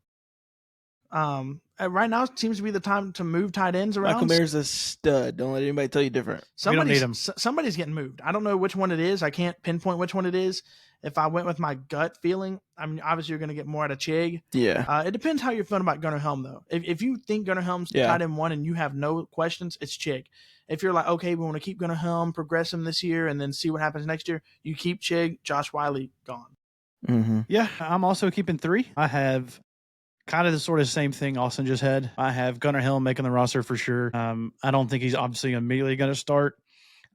Right now seems to be the time to move tight ends around. Michael Mayer's a stud. Don't let anybody tell you different. Somebody's getting moved. I don't know which one it is. I can't pinpoint which one it is. If I went with my gut feeling, I mean, obviously you're going to get more out of Chig. Yeah. It depends how you're feeling about Gunnar Helm, though. If you think Gunnar Helm's tight end 1 and you have no questions, it's Chig. If you're like, okay, we want to keep Gunnar Helm, progress him this year, and then see what happens next year, you keep Chig. Josh Wiley gone. Mm-hmm. Yeah, I'm also keeping 3. I have kind of the sort of same thing Austin just had. I have Gunnar Helm making the roster for sure. I don't think he's obviously immediately going to start.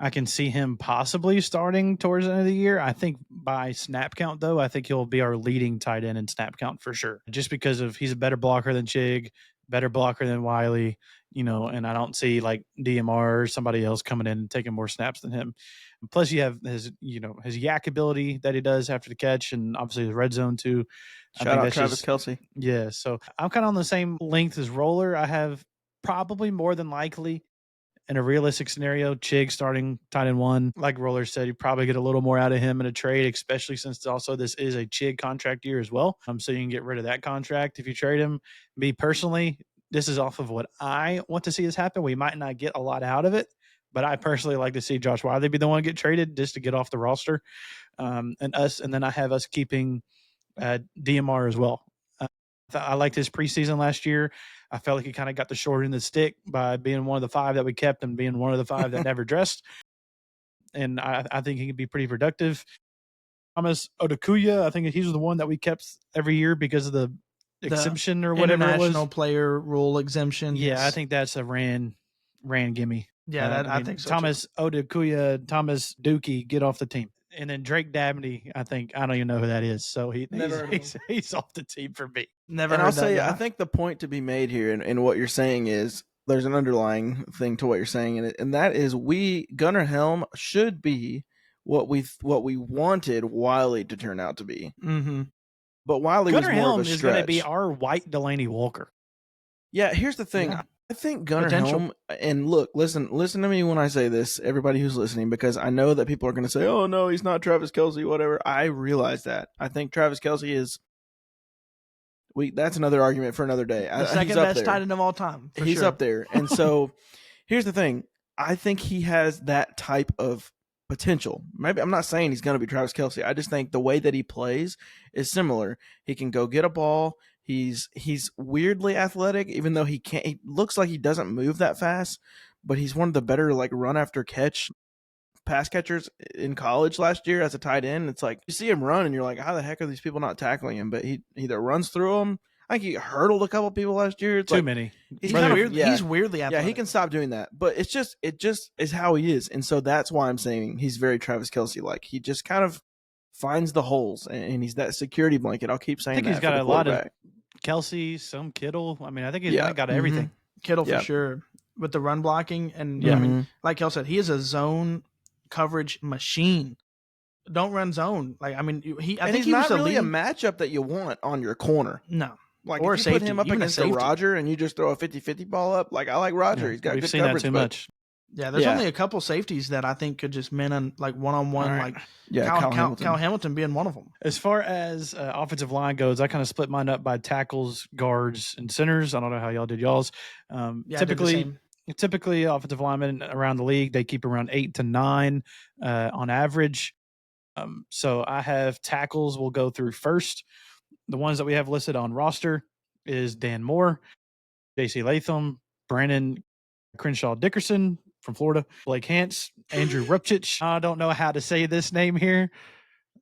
I can see him possibly starting towards the end of the year. I think by snap count, though, I think he'll be our leading tight end in snap count for sure. Just because he's a better blocker than Chig, better blocker than Wiley, and I don't see like DMR or somebody else coming in and taking more snaps than him. Plus, you have his yak ability that he does after the catch, and obviously the red zone too. Shout out Travis Kelce. Yeah, so I'm kind of on the same length as Roller. I have probably more than likely, in a realistic scenario, Chig starting tight end 1. Like Roller said, you probably get a little more out of him in a trade, especially since also this is a Chig contract year as well. So you can get rid of that contract if you trade him. Me personally, this is off of what I want to see this happen. We might not get a lot out of it, but I personally like to see Josh Wiley be the one to get traded just to get off the roster. And then I have us keeping DMR as well. I liked his preseason last year. I felt like he kind of got the short end of the stick by being one of the 5 that we kept and being one of the 5 that never dressed. And I think he could be pretty productive. Thomas Odukuya, I think he's the one that we kept every year because of the exemption or whatever it was. International player rule exemption. Yeah, yes. I think that's a ran gimme. Yeah, I think so. Thomas Odukuya, Thomas Dookie, get off the team. And then Drake Dabney, I don't even know who that is. So he's off the team for me. Never. And heard I'll that say, guy. I think the point to be made here and what you're saying is there's an underlying thing to what you're saying, and that is Gunnar Helm should be what we wanted Wiley to turn out to be. Mm-hmm. But Wiley Gunnar was more Helm of a is stretch. going to be our white Delaney Walker. Yeah, here's the thing. Yeah. I think Gunnar Helm, and look, listen to me when I say this, everybody who's listening, because I know that people are going to say, oh, no, he's not Travis Kelce, whatever. I realize that. I think Travis Kelce is that's another argument for another day. The second best tight end of all time. He's up there. And so here's the thing. I think he has that type of potential. Maybe I'm not saying he's going to be Travis Kelce. I just think the way that he plays is similar. He can go get a ball. He's weirdly athletic, even though he looks like he doesn't move that fast, but he's one of the better like run after catch pass catchers in college last year as a tight end. It's like you see him run and you're like, how the heck are these people not tackling him? But he either runs through them. I think he hurdled a couple people last year. It's Too many. He's weirdly athletic. Yeah, he can stop doing that. But it just is how he is. And so that's why I'm saying he's very Travis Kelce like. He just kind of finds the holes and he's that security blanket. I'll keep saying that. I think he's got a lot of Kelce, some Kittle. I mean, I think he's got everything. Mm-hmm. Kittle for sure with the run blocking. And I mean, like Kel said, he is a zone coverage machine. Don't run zone. Like, I mean, I think he's not really a matchup that you want on your corner. No. Like, or if you safety, put him up against a Roger and you just throw a 50-50 ball up, like, I like Roger. Yeah, he's got we've good seen coverage. That too much. Yeah, there's only a couple safeties that I think could just men on like one-on-one, right. like Cal Hamilton being one of them. As far as offensive line goes, I kind of split mine up by tackles, guards, and centers. I don't know how y'all did y'all's. Typically, offensive linemen around the league, they keep around 8 to 9 on average. So I have tackles will go through first. The ones that we have listed on roster, is Dan Moore, J.C. Latham, Brandon Crenshaw Dickerson from Florida, Blake Hance, Andrew Rupchich. I don't know how to say this name here.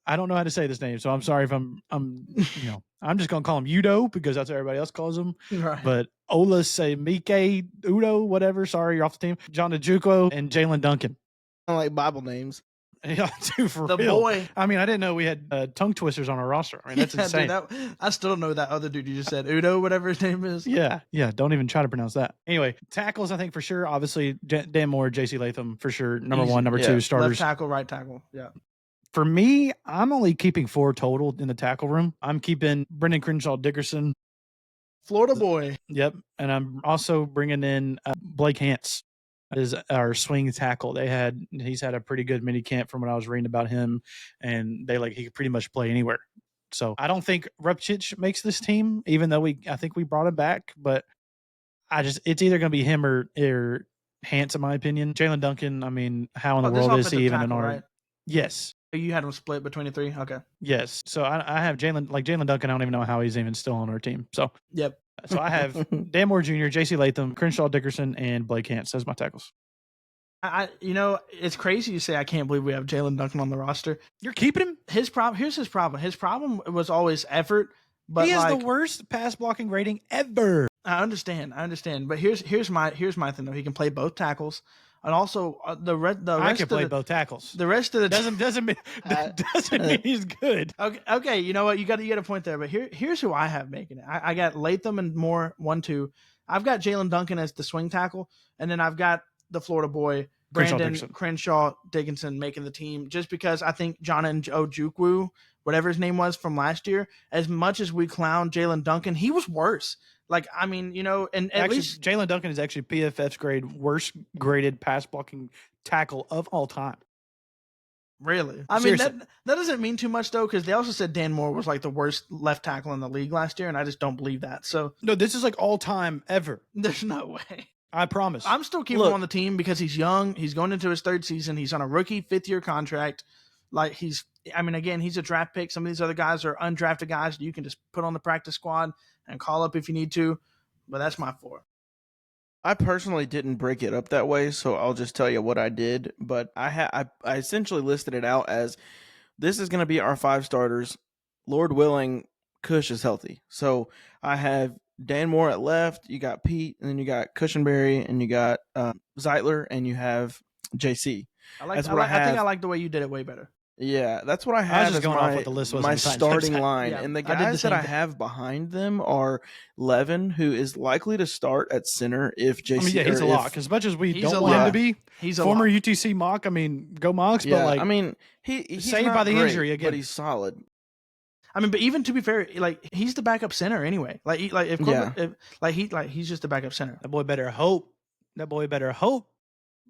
I don't know how to say this name, so I'm sorry if I'm I'm just gonna call him Udo because that's what everybody else calls him. Right. But Olasemike Udo, whatever. Sorry, you're off the team. John Njoku and Jalen Duncan. I like Bible names. Yeah, dude, for The real. boy. I mean, I didn't know we had tongue twisters on our roster. I mean, that's Yeah, insane. dude, I still don't know that other dude you just said, Udo, whatever his name is. Yeah. Don't even try to pronounce that. Anyway, tackles, I think for sure. Obviously, Dan Moore, J.C. Latham for sure. Number Easy. one, number Yeah. two Left starters. tackle, right tackle. Yeah. For me, I'm only keeping 4 total in the tackle room. I'm keeping Brendan Crenshaw Dickerson. Florida boy. Yep. And I'm also bringing in Blake Hance as our swing tackle. He's had a pretty good mini camp from what I was reading about him, and he could pretty much play anywhere. So I don't think Rupchich makes this team, even though I think we brought him back, but it's either going to be him or Hance, in my opinion. Jalen Duncan, I mean, how in the world is he even in our? Right? Yes. You had him split between the three? Okay. Yes. So I have Jalen Duncan. I don't even know how he's even still on our team. So Yep. So I have Dan Moore Jr., J.C. Latham, Crenshaw Dickerson, and Blake Hance as my tackles. It's crazy you say I can't believe we have Jalen Duncan on the roster. You're keeping him? Here's his problem. His problem was always effort. But he has the worst pass blocking rating ever. I understand. But here's my thing though. He can play both tackles. And also the rest I can play both tackles. The rest of the doesn't mean he's good. Okay. You know what? You got a point there. But here's who I have making it. I got Latham and Moore 1-2. I've got Jalen Duncan as the swing tackle, and then I've got the Florida boy Brandon Crenshaw Dickinson making the team. Just because I think John Ojukwu, whatever his name was from last year, as much as we clown Jalen Duncan, he was worse. And at least Jalen Duncan is actually PFF's grade worst graded pass blocking tackle of all time. Really? I mean, that doesn't mean too much though, because they also said Dan Moore was like the worst left tackle in the league last year, and I just don't believe that. So no, this is like all time ever. There's no way. I promise. I'm still keeping him on the team because he's young. He's going into his 3rd season. He's on a rookie 5th-year contract. He's a draft pick. Some of these other guys are undrafted guys that you can just put on the practice squad and call up if you need to. But that's my 4. I personally didn't break it up that way, so I'll just tell you what I did. But I essentially listed it out as this is going to be our 5 starters. Lord willing, Cush is healthy. So I have Dan Moore at left, you got Pete, and then you got Cushenberry, and you got Zeitler, and you have JC. I think I like the way you did it way better. Yeah, that's what I have. I was just going off what the list was. My starting line, yeah, and the guys that I have behind them are Levin, who is likely to start at center if JC. I mean, yeah, he's a lock. As much as we don't want him to be, he's a former lock. UTC mock. I mean, go Mocs. Yeah, but I mean, he's saved by the injury again, but he's solid. I mean, but even to be fair, he's the backup center anyway. He's just the backup center. That boy better hope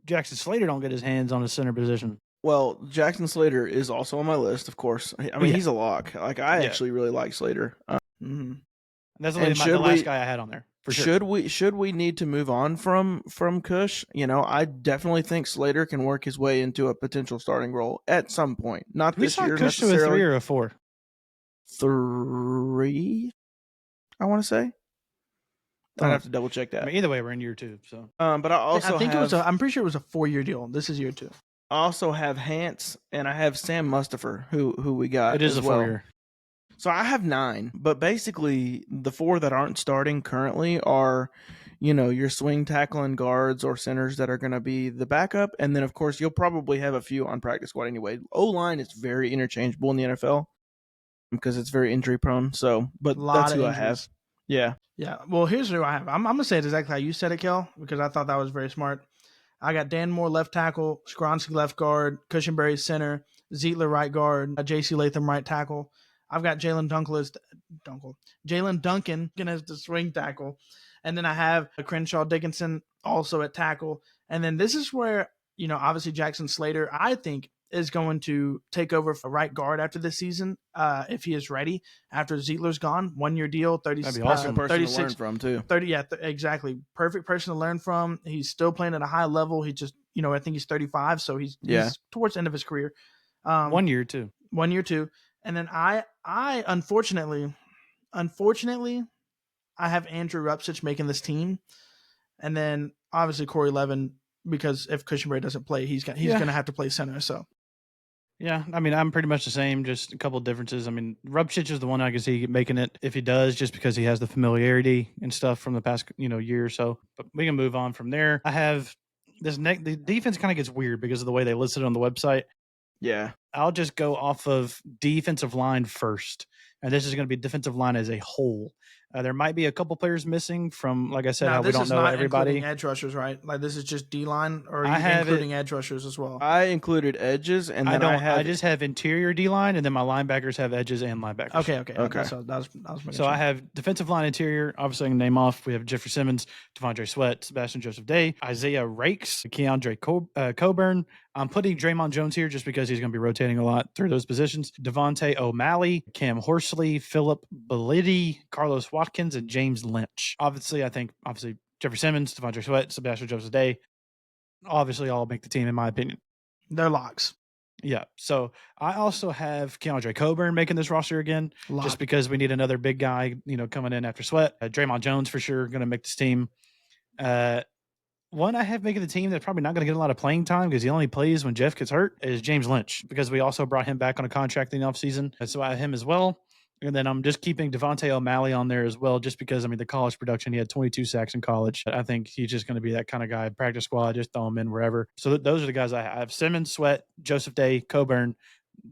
Jackson Slater don't get his hands on a center position. Well, Jackson Slater is also on my list, of course. I mean, he's a lock. I actually really like Slater. That's the last guy I had on there. For sure. Should we need to move on from Cush? I definitely think Slater can work his way into a potential starting role at some point. Not this year Cush necessarily. To a 3 or a 4? 3, I want to say. I'd have to double check that. I mean, either way, we're in year 2. So, but I'm pretty sure it was a 4-year deal. This is year 2. I also have Hance, and I have Sam Mustipher, who we got. It is as a 4-year. So I have 9, but basically the 4 that aren't starting currently are, your swing tackling guards or centers that are going to be the backup, and then of course you'll probably have a few on practice squad anyway. O-line is very interchangeable in the NFL because it's very injury prone. So, but that's who I have. Yeah. Yeah. Well, here's who I have. I'm gonna say it exactly how you said it, Kel, because I thought that was very smart. I got Dan Moore left tackle, Skronsky left guard, Cushenberry center, Zeitler right guard, J.C. Latham right tackle. I've got Jalen Duncan as the swing tackle. And then I have Crenshaw Dickinson also at tackle. And then this is where, obviously Jackson Slater, I think, is going to take over for right guard after this season if he is ready. After Zeitler's gone, 1-year deal, 30. That'd be awesome person to learn from too. 30, yeah, exactly. Perfect person to learn from. He's still playing at a high level. He just, I think he's 35, so he's towards the end of his career. 1 year too. 1 year too. And then I unfortunately, I have Andrew Rupsich making this team, and then obviously Corey Levin, because if Cushenberry doesn't play, he's going to have to play center. So Yeah, I mean, I'm pretty much the same, just a couple of differences. I mean, Rupchich is the one I can see making it if he does, just because he has the familiarity and stuff from the past, year or so. But we can move on from there. I have the defense kind of gets weird because of the way they listed it on the website. Yeah. I'll just go off of defensive line first. And this is going to be defensive line as a whole. There might be a couple players missing from, like I said, how we don't know everybody. Edge rushers, right? Like this is just D line, or are you including edge rushers as well? I included edges, and then I just have interior D line, and then my linebackers have edges and linebackers. Okay. So I have defensive line interior. Obviously, I can name off. We have Jeffrey Simmons, Devondre Sweat, Sebastian Joseph Day, Isaiah Rakes, Keandre Coburn. I'm putting Draymond Jones here just because he's going to be rotating a lot through those positions. Devontae O'Malley, Cam Horsley, Philip Bellitti, Carlos Watkins, and James Lynch. Obviously Jeffrey Simmons, Devondre Sweat, Sebastian Joseph Day, obviously all make the team in my opinion. They're locks. Yeah. So I also have Keandre Coburn making this roster again, just because we need another big guy, coming in after Sweat. Draymond Jones for sure going to make this team. One I have making the team that's probably not going to get a lot of playing time because he only plays when Jeff gets hurt is James Lynch, because we also brought him back on a contract in the offseason. And so I have him as well. And then I'm just keeping Devontae O'Malley on there as well, just because, the college production, he had 22 sacks in college. I think he's just going to be that kind of guy. Practice squad, just throw him in wherever. So those are the guys I have. Simmons, Sweat, Joseph Day, Coburn,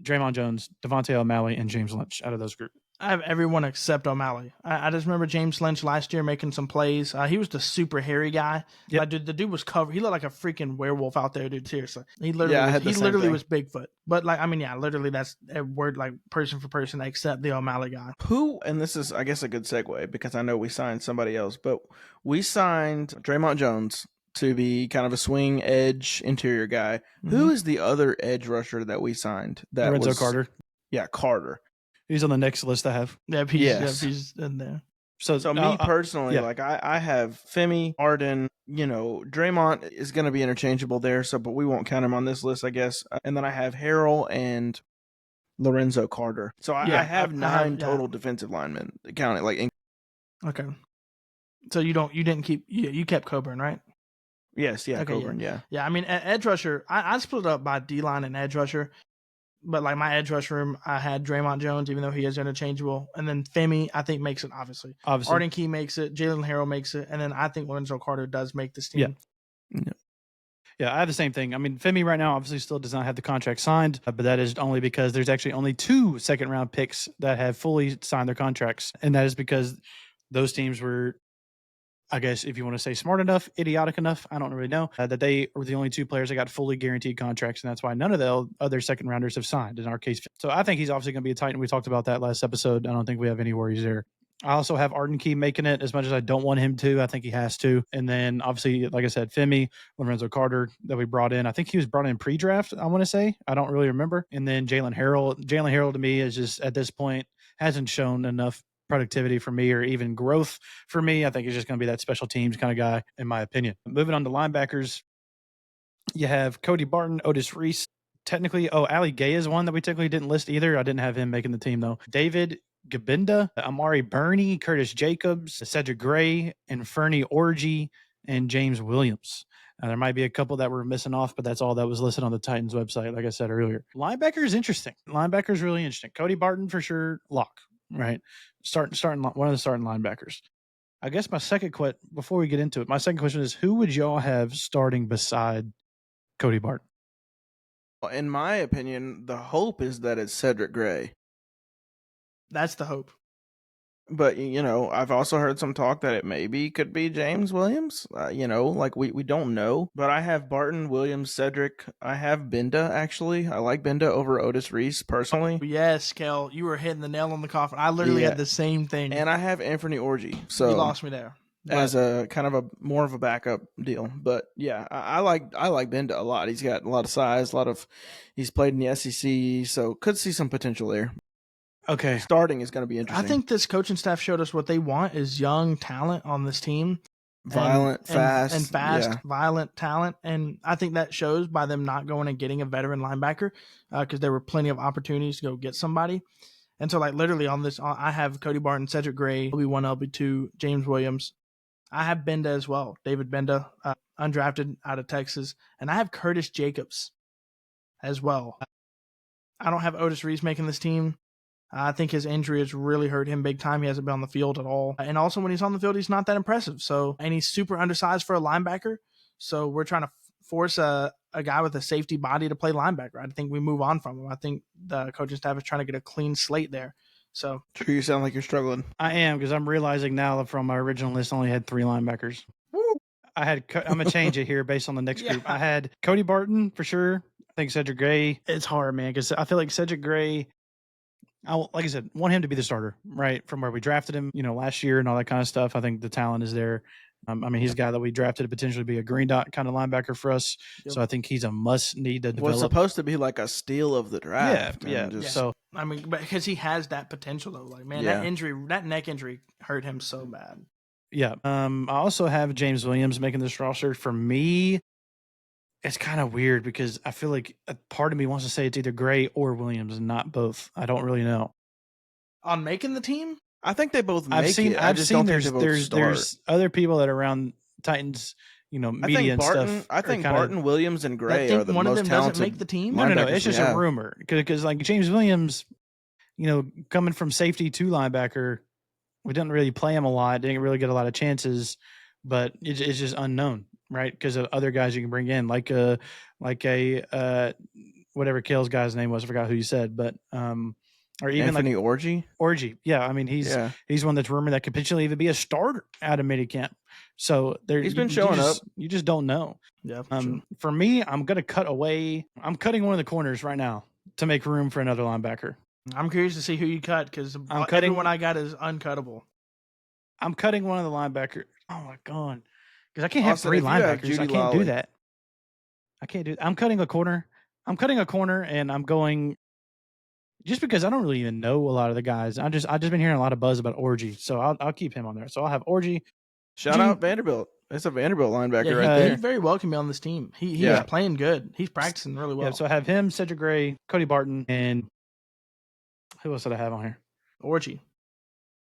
Draymond Jones, Devontae O'Malley, and James Lynch out of those groups. I have everyone except O'Malley. I just remember James Lynch last year making some plays. He was the super hairy guy. Yeah, dude, the dude was covered. He looked like a freaking werewolf out there, dude. Seriously, he literally was Bigfoot. But literally that's a word, like person for person, except the O'Malley guy. Who, and this is, I guess, a good segue because I know we signed somebody else, but we signed Draymond Jones to be kind of a swing edge interior guy. Mm-hmm. Who is the other edge rusher that we signed? Lorenzo Carter. Yeah, Carter. He's on the next list I have. Yeah, he's in there. So me personally, I have Femi, Arden, Draymond is going to be interchangeable there, but we won't count him on this list, I guess. And then I have Harrell and Lorenzo Carter. So I have nine total defensive linemen. Count it okay. So you kept Coburn, right? Yes, yeah, okay, Coburn, yeah. Yeah, edge rusher, I split it up by D-line and edge rusher. But my edge rush room, I had Draymond Jones, even though he is interchangeable. And then Femi, I think, makes it, obviously. Arden Key makes it. Jalen Harrell makes it. And then I think Lorenzo Carter does make this team. Yeah, I have the same thing. Femi right now obviously still does not have the contract signed, but that is only because there's actually only 2 second-round picks that have fully signed their contracts. And that is because those teams were, I guess, if you want to say smart enough, idiotic enough, I don't really know, that they were the only 2 players that got fully guaranteed contracts, and that's why none of the other second rounders have signed in our case. So I think he's obviously going to be a Titan. We talked about that last episode. I don't think we have any worries there. I also have Arden Key making it, as much as I don't want him to. I think he has to. And then obviously, like I said, Femi, Lorenzo Carter that we brought in. I think he was brought in pre-draft, I want to say. I don't really remember. And then Jalen Harrell. Jalen Harrell to me is just, at this point, hasn't shown enough productivity for me or even growth for me. I think he's just going to be that special teams kind of guy, in my opinion. Moving on to linebackers, you have Cody Barton, Otis Reese. Technically, Ali Gay is one that we technically didn't list either. I didn't have him making the team, though. David Gabinda, Amari Burney, Curtis Jacobs, Cedric Gray, and Fernie Orgy, and James Williams. There might be a couple that were missing off, but that's all that was listed on the Titans website, like I said earlier. Linebacker is interesting. Linebacker is really interesting. Cody Barton, for sure, lock. Right, starting one of the starting linebackers. I guess my second question, before we get into it, my second question is, who would y'all have starting beside Cody Barton? In my opinion, the hope is that it's Cedric Gray. That's the hope. But, I've also heard some talk that it maybe could be James Williams. We don't know. But I have Barton, Williams, Cedric. I have Binda, actually. I like Binda over Otis Reese, personally. Yes, Kel, you were hitting the nail on the coffin. I literally had the same thing. And I have Anthony Orgy. So you lost me there. As a kind of a more of a backup deal. But, yeah, I like Binda a lot. He's got a lot of size, he's played in the SEC, so could see some potential there. Okay. Starting is going to be interesting. I think this coaching staff showed us what they want is young talent on this team. Violent, fast, violent talent. And I think that shows by them not going and getting a veteran linebacker because there were plenty of opportunities to go get somebody. And so, like, literally on this, I have Cody Barton, Cedric Gray, LB1, LB2, James Williams. I have Benda as well, David Benda, undrafted out of Texas. And I have Curtis Jacobs as well. I don't have Otis Reese making this team. I think his injury has really hurt him big time. He hasn't been on the field at all. And also when he's on the field, he's not that impressive. So, and he's super undersized for a linebacker. So we're trying to force a guy with a safety body to play linebacker. I think we move on from him. I think the coaching staff is trying to get a clean slate there. So True, you sound like you're struggling. I am, because I'm realizing now that from my original list, I only had 3 linebackers. Woo. I'm going to change it here based on the next group. I had Cody Barton for sure. I think Cedric Gray. It's hard, man, because I feel like Cedric Gray, like I said, want him to be the starter, right? From where we drafted him, last year and all that kind of stuff. I think the talent is there. I mean, he's a guy that we drafted to potentially be a green dot kind of linebacker for us. Yep. So I think he's a must need to develop. Was supposed to be like a steal of the draft. Yeah. So I mean, because he has that potential though. Like, man, that neck injury hurt him so bad. Yeah. I also have James Williams making this roster. For me, it's kind of weird because I feel like a part of me wants to say it's either Gray or Williams and not both. I don't really know. On making the team? I think they both make I've seen there's other people that are around Titans, media and stuff. I think Barton, Williams, and Gray are the one most of them talented. Doesn't make the team. No. It's just a rumor because like James Williams, coming from safety to linebacker, we didn't really play him a lot. Didn't really get a lot of chances, but it's just unknown, right? Because of other guys you can bring in, like a whatever Kale's guy's name was. I forgot who you said, but or even Anthony like Orji. Yeah, I mean he's one that's rumored that could potentially even be a starter out of minicamp. So he's been showing up. You just don't know. Yeah. For me, I'm gonna cut away. I'm cutting one of the corners right now to make room for another linebacker. I'm curious to see who you cut because everyone I got is uncuttable. I'm cutting one of the linebackers. Oh my god, because I can't have 3 linebackers. I can't do that. I can't do. I'm cutting a corner. And I'm going. Just because I don't really even know a lot of the guys, I've just been hearing a lot of buzz about Orji, so I'll keep him on there. So I'll have Orji. Shout out Vanderbilt. It's a Vanderbilt linebacker right there. He very well can be on this team. He is playing good. He's practicing really well. Yeah, so I have him, Cedric Gray, Cody Barton, and who else did I have on here? Orji.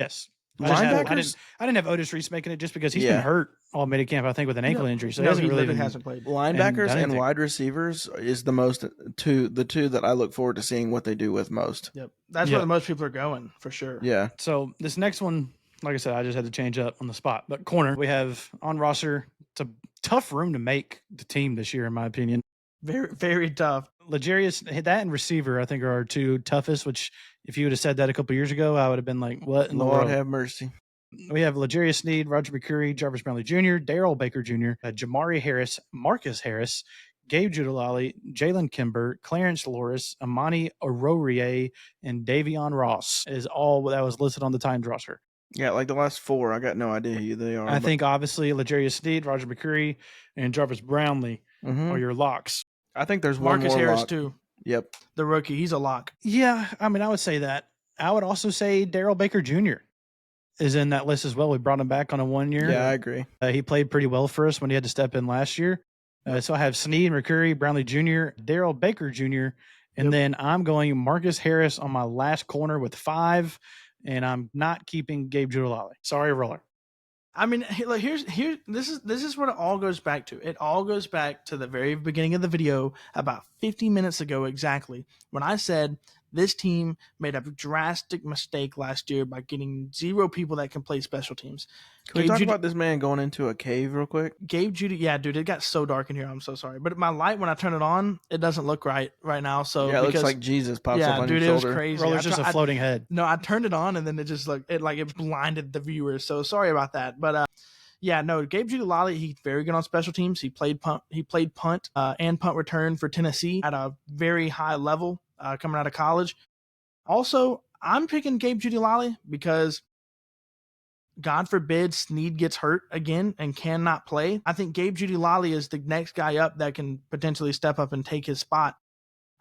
Yes. Linebackers? I didn't have Otis Reese making it just because he's been hurt all minicamp, I think, with an ankle injury. So he hasn't played. Linebackers and wide receivers is the two that I look forward to seeing what they do with most. Yep. That's where the most people are going, for sure. Yeah. So this next one, like I said, I just had to change up on the spot. But corner, we have on roster. It's a tough room to make the team this year, in my opinion. Very, very tough. L'Jarius, that and receiver, I think, are our 2 toughest, which if you would have said that a couple years ago, I would have been like, what in the world? Lord have mercy. We have L'Jarius Sneed, Roger McCreary, Jarvis Brownlee Jr., Daryl Baker Jr., Jamari Harris, Marcus Harris, Gabe Judalali, Jalen Kimber, Clarence Loris, Amani Arorie, and Davion Ross is all that was listed on the Titans roster. Yeah, like the last 4, I got no idea who they are. I think obviously L'Jarius Sneed, Roger McCreary, and Jarvis Brownlee are your locks. I think there's Marcus one more Harris lock. too. Yep. The rookie, he's a lock. Yeah, I mean, I would say that. I would also say Daryl Baker Jr. is in that list as well. We brought him back on a 1 year. Yeah, I agree. He played pretty well for us when he had to step in last year. So I have Sneed, McCurry, Brownlee Jr., Daryl Baker Jr., and then I'm going Marcus Harris on my last corner with 5, and I'm not keeping Gabe Judalali. Sorry, Roller. I mean, like this is what it all goes back to. It all goes back to the very beginning of the video about 50 minutes ago exactly, when I said this team made a drastic mistake last year by getting 0 people that can play special teams. Can we talk about this man going into a cave real quick? Gabe Judy, yeah, dude, it got so dark in here. I'm so sorry. But my light, when I turn it on, it doesn't look right now. So yeah, it looks like Jesus pops up on your shoulder. It was crazy. Roller's just a floating head. No, I turned it on and then it just it blinded the viewers. So sorry about that. But yeah, no, Gabe Judalali, he's very good on special teams. He played punt and punt return for Tennessee at a very high level coming out of college. Also, I'm picking Gabe Judalali because God forbid Sneed gets hurt again and cannot play. I think Gabe Judalali is the next guy up that can potentially step up and take his spot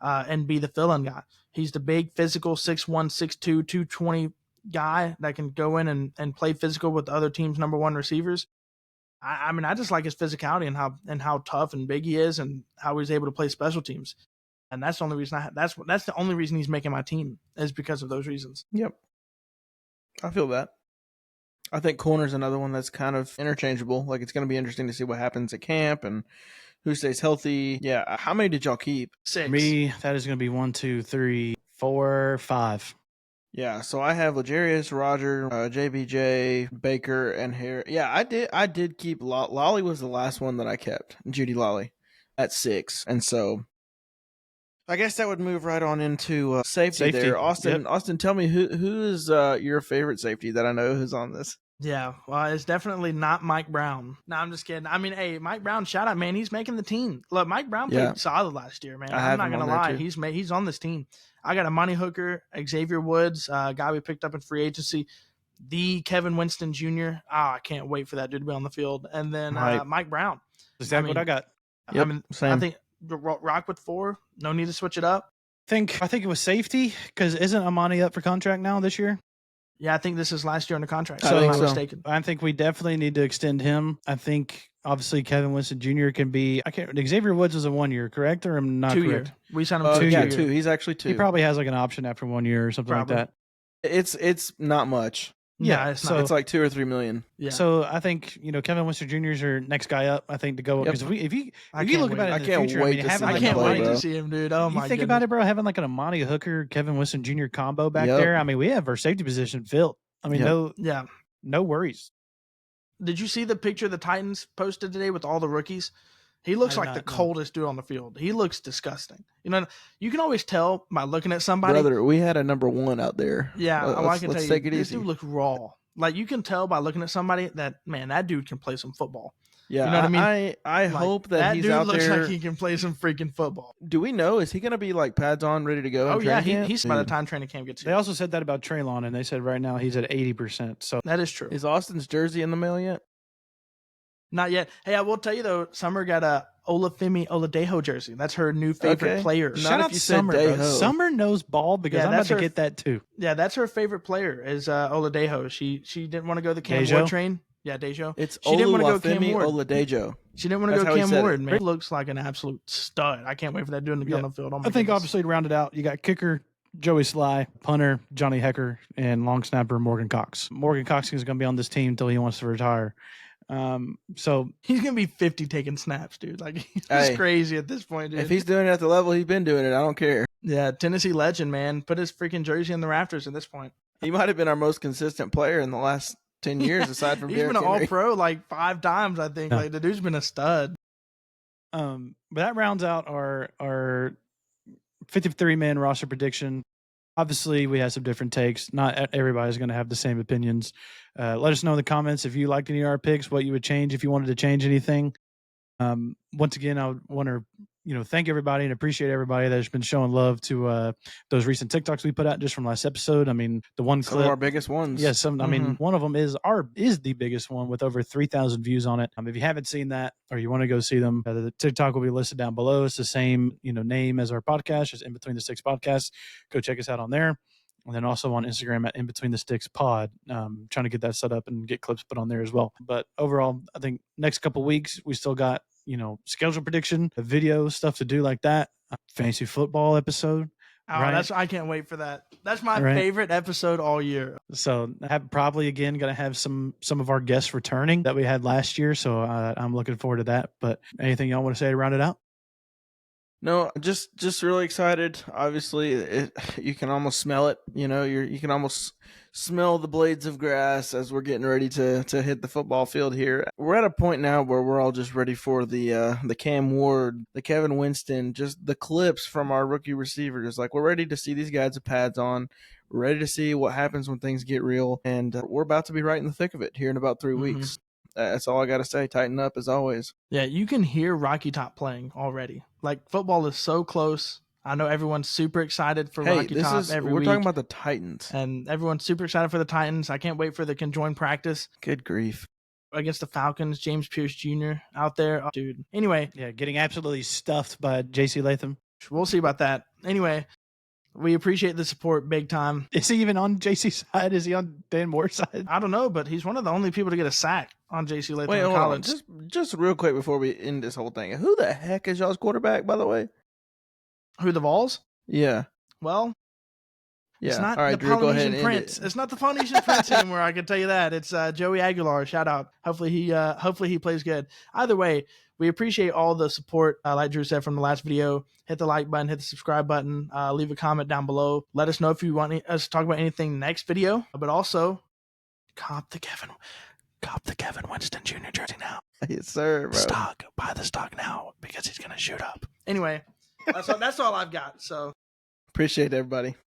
and be the fill-in guy. He's the big physical 6'1", 6'2", 220 guy that can go in and play physical with the other team's number 1 receivers. I mean, I just like his physicality and how tough and big he is and how he's able to play special teams. and that's the only reason that's the only reason he's making my team is because of those reasons. Yep. I feel that. I think corner's another one that's kind of interchangeable. Like, it's going to be interesting to see what happens at camp and who stays healthy. Yeah. How many did y'all keep? 6. For me, that is going to be 1, 2, 3, 4, 5. Yeah, so I have L'Jarius, Roger, JBJ, Baker, and Harry. Yeah, I did keep Lolly was the last one that I kept. Judy Lolly at 6, and so I guess that would move right on into safety there. Austin, Yep. Austin, tell me who is your favorite safety that I know who's on this. Yeah, well, it's definitely not Mike Brown. No, I'm just kidding. I mean, hey, Mike Brown, shout out, man. He's making the team. Look, Mike Brown played solid last year, man. I'm not gonna lie. He's on this team. I got Amani Hooker, Xavier Woods, guy we picked up in free agency, the Kevin Winston Jr. I can't wait for that dude to be on the field. And then Mike Brown. Exactly what I got. Yep, I mean, same. I think rock with 4. No need to switch it up. I think it was safety because isn't Amani up for contract now this year? Yeah, I think this is last year under contract. I So I'm think not so. mistaken. I think we definitely need to extend him. I think obviously Kevin Winston Jr. can be. Xavier Woods is a 1 year, correct? Or I'm not 2 correct? year. We signed him 2 yeah, years. 2. He's actually 2. He probably has like an option after 1 year or something Probably. like that. It's not much. Yeah, No, it's so- not. It's like 2 or 3 million. Yeah. So I think Kevin Winston Jr. is your next guy up. I think to go Yep. because if you I if you can't look wait. about it I in the can't future, wait to having see I him like can't play, wait bro. to see him, dude. Oh you my think goodness. about it, bro. Having like an Amani Hooker, Kevin Winston Jr. combo back Yep. there. I mean, we have our safety position filled. I mean, Yep. Yeah. no worries. Did you see the picture the Titans posted today with all the rookies? He looks I like did the not, no. coldest dude on the field. He looks disgusting. You can always tell by looking at somebody. Brother, we had a number 1 out there. Yeah, well, I can tell let's you, take it this easy. dude looks raw. Like, you can tell by looking at somebody that, man, that dude can play some football. Yeah, You know what I mean? I Like, hope that he's dude out looks there. like he can play some freaking football. Do we know? Is he going to be like pads on, ready to go? Oh, in yeah, training camp? he's by the Dude. time training camp gets They here. also said that about Traylon, and they said right now he's at 80%. So That is true. Is Austin's jersey in the mail yet? Not yet. Hey, I will tell you, though, Summer got a Olafemi Oladejo jersey. That's her new favorite Okay. player. Not shout if out you said Summer. Bro. Dejo. Summer knows ball because Yeah, I'm about that's to her- get that too. Yeah, that's her favorite player is Oladejo. She didn't want to go the Cam Dejo? Ward train. Yeah, Dejo. It's She didn't wanna go Cam Olufemi Ward. Oladejo. She didn't want to That's go how he Cam said it. Ward, man. He looks like an absolute stud. I can't wait for that dude to be on the field. Oh my I think goodness. obviously to round it out, you got kicker Joey Sly, punter Johnny Hecker, and long snapper Morgan Cox. Morgan Cox is going to be on this team until he wants to retire. So he's gonna be 50 taking snaps, dude. Like, he's Hey, crazy at this point, dude. If he's doing it at the level he's been doing it, I don't care. Yeah, Tennessee legend, man. Put his freaking jersey in the rafters at this point. He might have been our most consistent player in the last 10 years, aside from He's Derrick been an Henry. all-pro like 5 times, I think. Yeah. Like, the dude's been a stud. but that rounds out our 53-man roster prediction. Obviously, we have some different takes. Not everybody's going to have the same opinions. Let us know in the comments if you liked any of our picks, what you would change if you wanted to change anything. Once again, I would want to thank everybody and appreciate everybody that's been showing love to those recent TikToks we put out just from last episode. I mean, the one Some clip, of our biggest ones. yes, I mean, Mhm. one of them is the biggest one with over 3,000 views on it. If you haven't seen that or you want to go see them, the TikTok will be listed down below. It's the same name as our podcast, it's In Between the Sticks Podcast. Go check us out on there. And then also on Instagram at In Between the Sticks Pod. Trying to get that set up and get clips put on there as well. But overall, I think next couple weeks we still got schedule prediction, video stuff to do like that. Fantasy football episode. Oh, Right. I can't wait for that. That's my Right. favorite episode all year. So probably again going to have some of our guests returning that we had last year. So I'm looking forward to that. But anything y'all want to say to round it out? No, just really excited. Obviously, you can almost smell it. You can almost smell the blades of grass as we're getting ready to hit the football field here. We're at a point now where we're all just ready for the Cam Ward, the Kevin Winston, just the clips from our rookie receivers. Like, we're ready to see these guys with pads on. We're ready to see what happens when things get real, and we're about to be right in the thick of it here in about 3 Mhm. weeks. That's all I got to say. Tighten up as always. Yeah, you can hear Rocky Top playing already. Like, football is so close. I know everyone's super excited for Hey, Rocky Top every we're week. talking about the Titans. And everyone's super excited for the Titans. I can't wait for the conjoined practice Good grief. against the Falcons. James Pierce Jr. out there. Oh, dude. Anyway, Yeah, getting absolutely stuffed by JC Latham. we'll see about that. Anyway, we appreciate the support big time. Is he even on JC's side? Is he on Dan Moore's side? I don't know, but he's one of the only people to get a sack on JC Latham Wait, in hold on. college. Just real quick before we end this whole thing. Who the heck is y'all's quarterback, by the way? Who, the Vols? Yeah. Well, Yeah. it's not All right, the Drew, go ahead Polynesian and end Prince. it. It's not the Polynesian Prince anymore. I can tell you that. It's Joey Aguilar. Shout out. Hopefully he plays good. Either way, we appreciate all the support. Like Drew said from the last video, hit the like button, hit the subscribe button, leave a comment down below. Let us know if you want us to talk about anything next video. But also, cop the Kevin Winston Jr. jersey now. Yes, sir, bro. Stock. Buy the stock now because he's gonna shoot up. Anyway, that's all I've got. So Appreciate it, everybody.